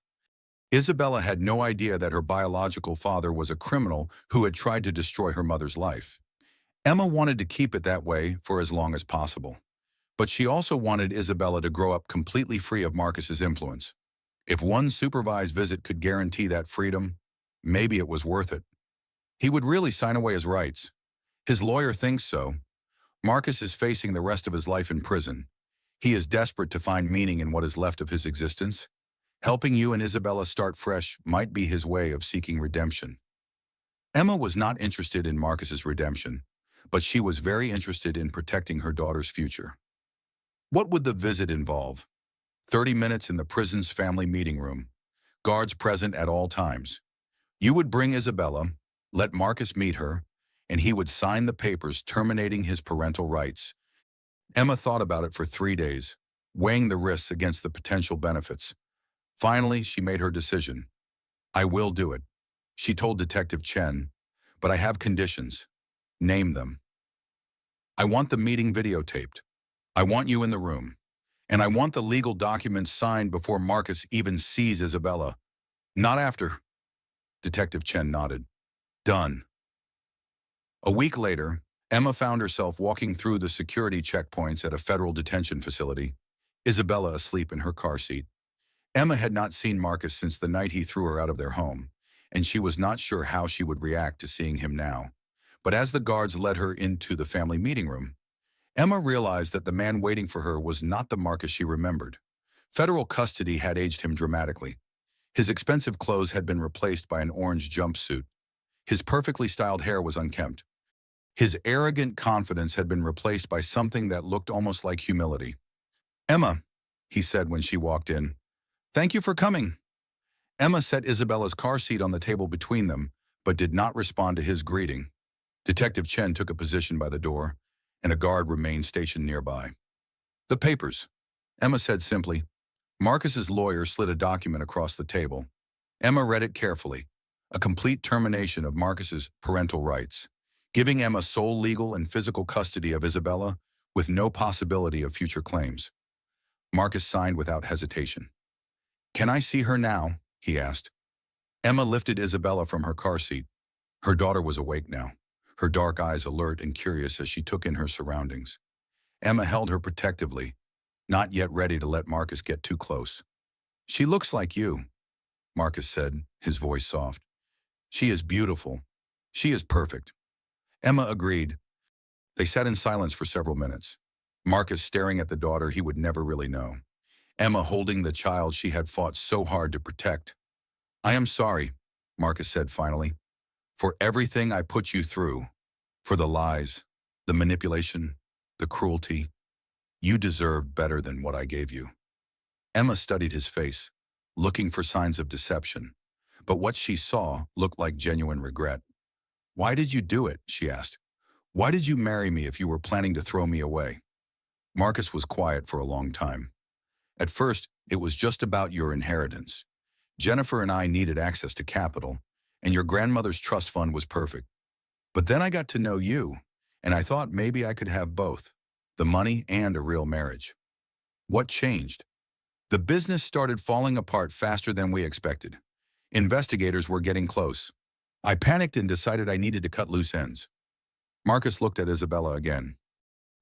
Isabella had no idea that her biological father was a criminal who had tried to destroy her mother's life. Emma wanted to keep it that way for as long as possible. But she also wanted Isabella to grow up completely free of Marcus's influence. If one supervised visit could guarantee that freedom, maybe it was worth it. He would really sign away his rights. His lawyer thinks so. Marcus is facing the rest of his life in prison. He is desperate to find meaning in what is left of his existence. Helping you and Isabella start fresh might be his way of seeking redemption. Emma was not interested in Marcus's redemption, but she was very interested in protecting her daughter's future. What would the visit involve? 30 minutes in the prison's family meeting room. Guards present at all times. You would bring Isabella, let Marcus meet her, and he would sign the papers terminating his parental rights. Emma thought about it for 3 days, weighing the risks against the potential benefits. Finally, she made her decision. "I will do it," she told Detective Chen, "but I have conditions." "Name them." "I want the meeting videotaped. I want you in the room. And I want the legal documents signed before Marcus even sees Isabella. Not after." Detective Chen nodded. "Done." A week later, Emma found herself walking through the security checkpoints at a federal detention facility, Isabella asleep in her car seat. Emma had not seen Marcus since the night he threw her out of their home, and she was not sure how she would react to seeing him now. But as the guards led her into the family meeting room, Emma realized that the man waiting for her was not the Marcus she remembered. Federal custody had aged him dramatically. His expensive clothes had been replaced by an orange jumpsuit. His perfectly styled hair was unkempt. His arrogant confidence had been replaced by something that looked almost like humility. "Emma," he said when she walked in, "thank you for coming." Emma set Isabella's car seat on the table between them, but did not respond to his greeting. Detective Chen took a position by the door, and a guard remained stationed nearby. "The papers," Emma said simply. Marcus's lawyer slid a document across the table. Emma read it carefully, a complete termination of Marcus's parental rights, giving Emma sole legal and physical custody of Isabella with no possibility of future claims. Marcus signed without hesitation. "Can I see her now?" he asked. Emma lifted Isabella from her car seat. Her daughter was awake now, her dark eyes alert and curious as she took in her surroundings. Emma held her protectively, not yet ready to let Marcus get too close. "She looks like you," Marcus said, his voice soft. "She is beautiful. She is perfect." Emma agreed. They sat in silence for several minutes. Marcus staring at the daughter he would never really know. Emma holding the child she had fought so hard to protect. "I am sorry," Marcus said finally, "for everything I put you through, for the lies, the manipulation, the cruelty. You deserved better than what I gave you." Emma studied his face, looking for signs of deception, but what she saw looked like genuine regret. "Why did you do it?" she asked. "Why did you marry me if you were planning to throw me away?" Marcus was quiet for a long time. "At first, it was just about your inheritance. Jennifer and I needed access to capital, and your grandmother's trust fund was perfect. But then I got to know you, and I thought maybe I could have both, the money and a real marriage." "What changed?" "The business started falling apart faster than we expected. Investigators were getting close. I panicked and decided I needed to cut loose ends." Marcus looked at Isabella again.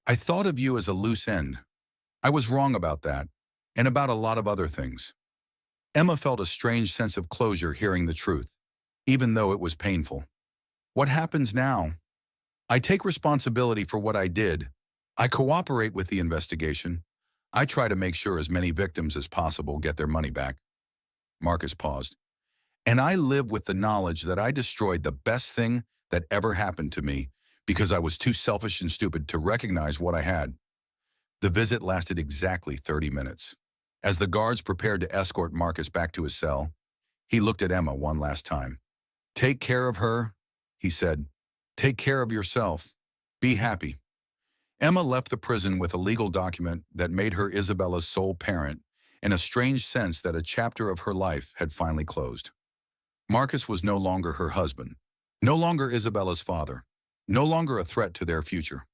"I thought of you as a loose end. I was wrong about that, and about a lot of other things." Emma felt a strange sense of closure hearing the truth, even though it was painful. "What happens now?" "I take responsibility for what I did. I cooperate with the investigation. I try to make sure as many victims as possible get their money back." Marcus paused. "And I live with the knowledge that I destroyed the best thing that ever happened to me because I was too selfish and stupid to recognize what I had." The visit lasted exactly 30 minutes. As the guards prepared to escort Marcus back to his cell, he looked at Emma one last time. "Take care of her," he said. "Take care of yourself. Be happy." Emma left the prison with a legal document that made her Isabella's sole parent and a strange sense that a chapter of her life had finally closed. Marcus was no longer her husband, no longer Isabella's father, no longer a threat to their future.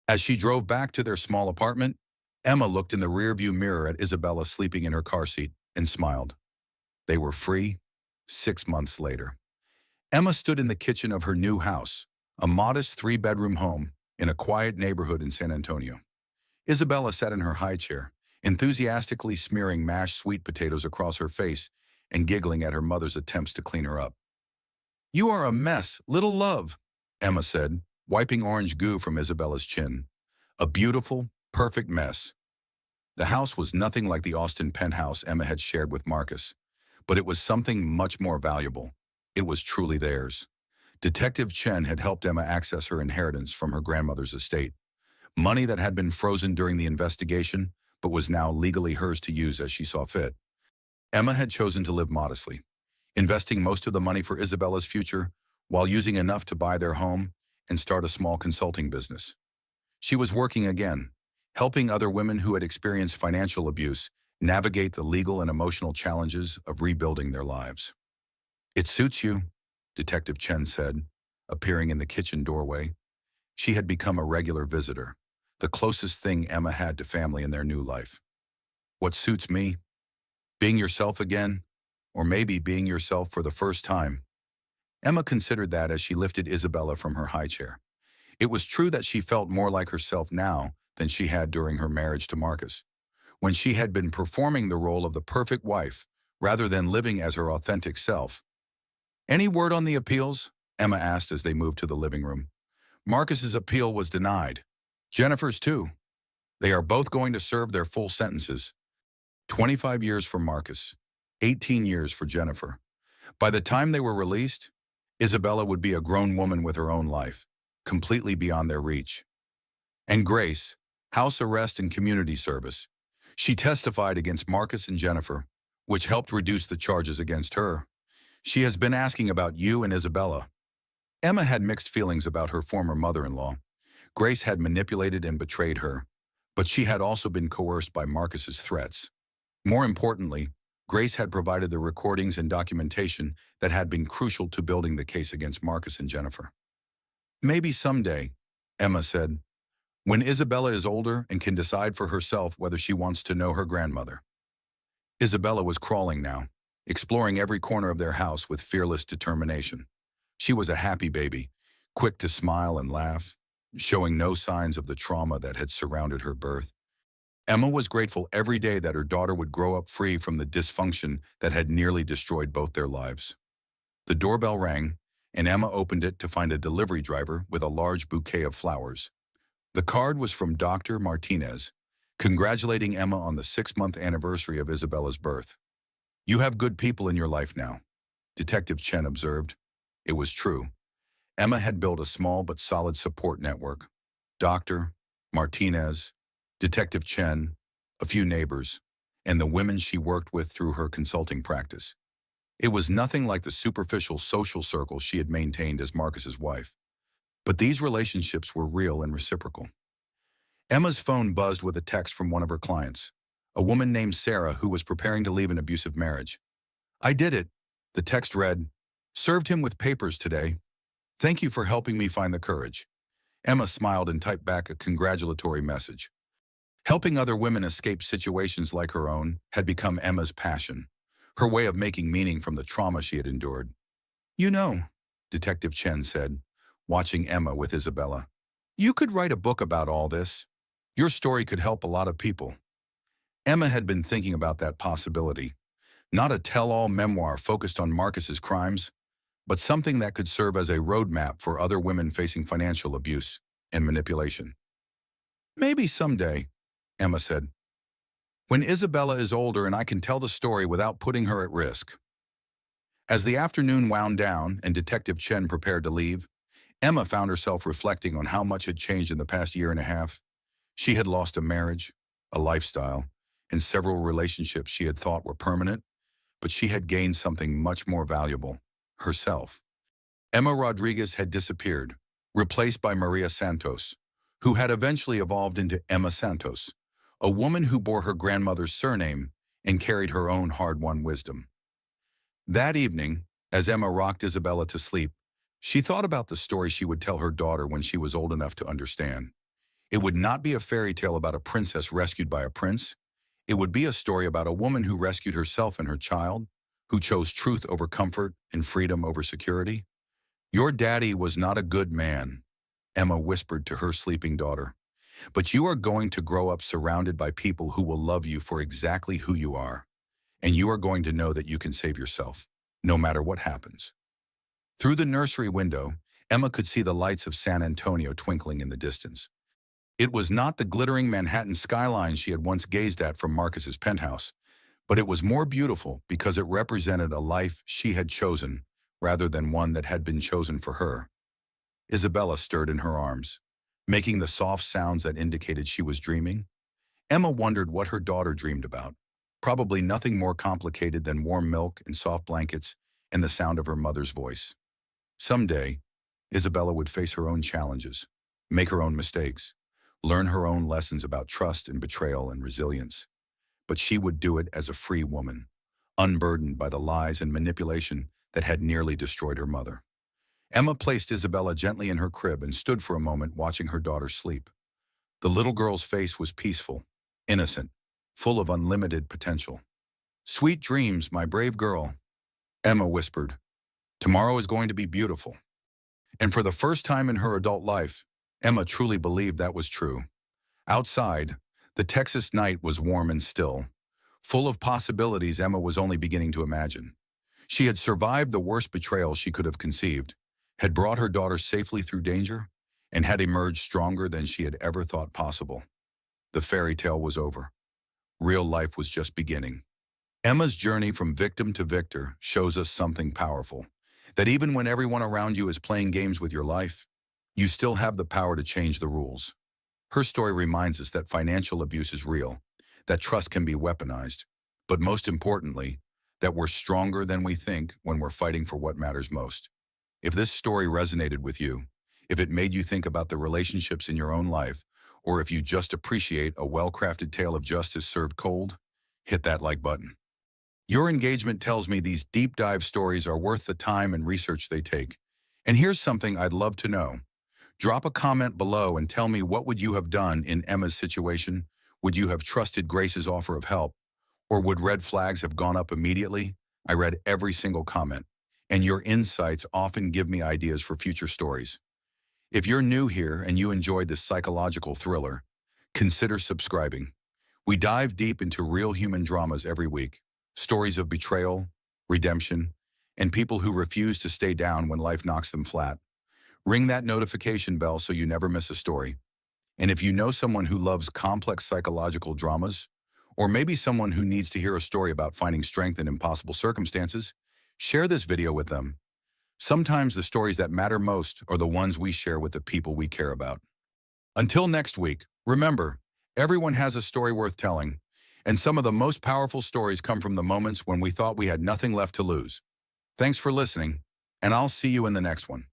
As she drove back to their small apartment, Emma looked in the rearview mirror at Isabella sleeping in her car seat and smiled. They were free 6 months later. Emma stood in the kitchen of her new house, a modest 3-bedroom home in a quiet neighborhood in San Antonio. Isabella sat in her high chair, enthusiastically smearing mashed sweet potatoes across her face and giggling at her mother's attempts to clean her up. "You are a mess, little love," Emma said, wiping orange goo from Isabella's chin. "A beautiful, perfect mess." The house was nothing like the Austin penthouse Emma had shared with Marcus, but it was something much more valuable. It was truly theirs. Detective Chen had helped Emma access her inheritance from her grandmother's estate, money that had been frozen during the investigation, but was now legally hers to use as she saw fit. Emma had chosen to live modestly, investing most of the money for Isabella's future while using enough to buy their home and start a small consulting business. She was working again, helping other women who had experienced financial abuse navigate the legal and emotional challenges of rebuilding their lives. "It suits you," Detective Chen said, appearing in the kitchen doorway. She had become a regular visitor, the closest thing Emma had to family in their new life. "What suits me? Being yourself again, or maybe being yourself for the first time." Emma considered that as she lifted Isabella from her high chair. It was true that she felt more like herself now than she had during her marriage to Marcus, when she had been performing the role of the perfect wife rather than living as her authentic self. "Any word on the appeals?" Emma asked as they moved to the living room. "Marcus's appeal was denied. Jennifer's too. They are both going to serve their full sentences. 25 years for Marcus, 18 years for Jennifer. By the time they were released, Isabella would be a grown woman with her own life, completely beyond their reach. And Grace, house arrest and community service. She testified against Marcus and Jennifer, which helped reduce the charges against her. She has been asking about you and Isabella. Emma had mixed feelings about her former mother-in-law. Grace had manipulated and betrayed her, but she had also been coerced by Marcus's threats. More importantly, Grace had provided the recordings and documentation that had been crucial to building the case against Marcus and Jennifer. Maybe someday, Emma said, when Isabella is older and can decide for herself whether she wants to know her grandmother. Isabella was crawling now, exploring every corner of their house with fearless determination. She was a happy baby, quick to smile and laugh, showing no signs of the trauma that had surrounded her birth. Emma was grateful every day that her daughter would grow up free from the dysfunction that had nearly destroyed both their lives. The doorbell rang, and Emma opened it to find a delivery driver with a large bouquet of flowers. The card was from Dr. Martinez, congratulating Emma on the 6-month anniversary of Isabella's birth. "You have good people in your life now," Detective Chen observed. It was true. Emma had built a small but solid support network. Dr. Martinez, Detective Chen, a few neighbors, and the women she worked with through her consulting practice. It was nothing like the superficial social circle she had maintained as Marcus's wife. But these relationships were real and reciprocal. Emma's phone buzzed with a text from one of her clients, a woman named Sarah who was preparing to leave an abusive marriage. "I did it," the text read. "Served him with papers today. Thank you for helping me find the courage." Emma smiled and typed back a congratulatory message. Helping other women escape situations like her own had become Emma's passion, her way of making meaning from the trauma she had endured. "You know," Detective Chen said, watching Emma with Isabella, "you could write a book about all this. Your story could help a lot of people." Emma had been thinking about that possibility. Not a tell-all memoir focused on Marcus's crimes, but something that could serve as a roadmap for other women facing financial abuse and manipulation. "Maybe someday," Emma said, "when Isabella is older and I can tell the story without putting her at risk." As the afternoon wound down and Detective Chen prepared to leave, Emma found herself reflecting on how much had changed in the past year and a half. She had lost a marriage, a lifestyle, and several relationships she had thought were permanent, but she had gained something much more valuable: herself. Emma Rodriguez had disappeared, replaced by Maria Santos, who had eventually evolved into Emma Santos, a woman who bore her grandmother's surname and carried her own hard-won wisdom. That evening, as Emma rocked Isabella to sleep, she thought about the story she would tell her daughter when she was old enough to understand. It would not be a fairy tale about a princess rescued by a prince. It would be a story about a woman who rescued herself and her child, who chose truth over comfort and freedom over security. "Your daddy was not a good man," Emma whispered to her sleeping daughter. "But you are going to grow up surrounded by people who will love you for exactly who you are. And you are going to know that you can save yourself, no matter what happens." Through the nursery window, Emma could see the lights of San Antonio twinkling in the distance. It was not the glittering Manhattan skyline she had once gazed at from Marcus's penthouse, but it was more beautiful because it represented a life she had chosen rather than one that had been chosen for her. Isabella stirred in her arms, making the soft sounds that indicated she was dreaming. Emma wondered what her daughter dreamed about. Probably nothing more complicated than warm milk and soft blankets and the sound of her mother's voice. Someday, Isabella would face her own challenges, make her own mistakes, learn her own lessons about trust and betrayal and resilience. But she would do it as a free woman, unburdened by the lies and manipulation that had nearly destroyed her mother. Emma placed Isabella gently in her crib and stood for a moment watching her daughter sleep. The little girl's face was peaceful, innocent, full of unlimited potential. "Sweet dreams, my brave girl," Emma whispered. "Tomorrow is going to be beautiful." And for the first time in her adult life, Emma truly believed that was true. Outside, the Texas night was warm and still, full of possibilities Emma was only beginning to imagine. She had survived the worst betrayal she could have conceived, had brought her daughter safely through danger, and had emerged stronger than she had ever thought possible. The fairy tale was over. Real life was just beginning. Emma's journey from victim to victor shows us something powerful, that even when everyone around you is playing games with your life, you still have the power to change the rules. Her story reminds us that financial abuse is real, that trust can be weaponized, but most importantly, that we're stronger than we think when we're fighting for what matters most. If this story resonated with you, if it made you think about the relationships in your own life, or if you just appreciate a well-crafted tale of justice served cold, hit that like button. Your engagement tells me these deep dive stories are worth the time and research they take. And here's something I'd love to know. Drop a comment below and tell me, what would you have done in Emma's situation? Would you have trusted Grace's offer of help? Or would red flags have gone up immediately? I read every single comment, and your insights often give me ideas for future stories. If you're new here and you enjoyed this psychological thriller, consider subscribing. We dive deep into real human dramas every week, stories of betrayal, redemption, and people who refuse to stay down when life knocks them flat. Ring that notification bell so you never miss a story. And if you know someone who loves complex psychological dramas, or maybe someone who needs to hear a story about finding strength in impossible circumstances, share this video with them. Sometimes the stories that matter most are the ones we share with the people we care about. Until next week, remember, everyone has a story worth telling, and some of the most powerful stories come from the moments when we thought we had nothing left to lose. Thanks for listening, and I'll see you in the next one.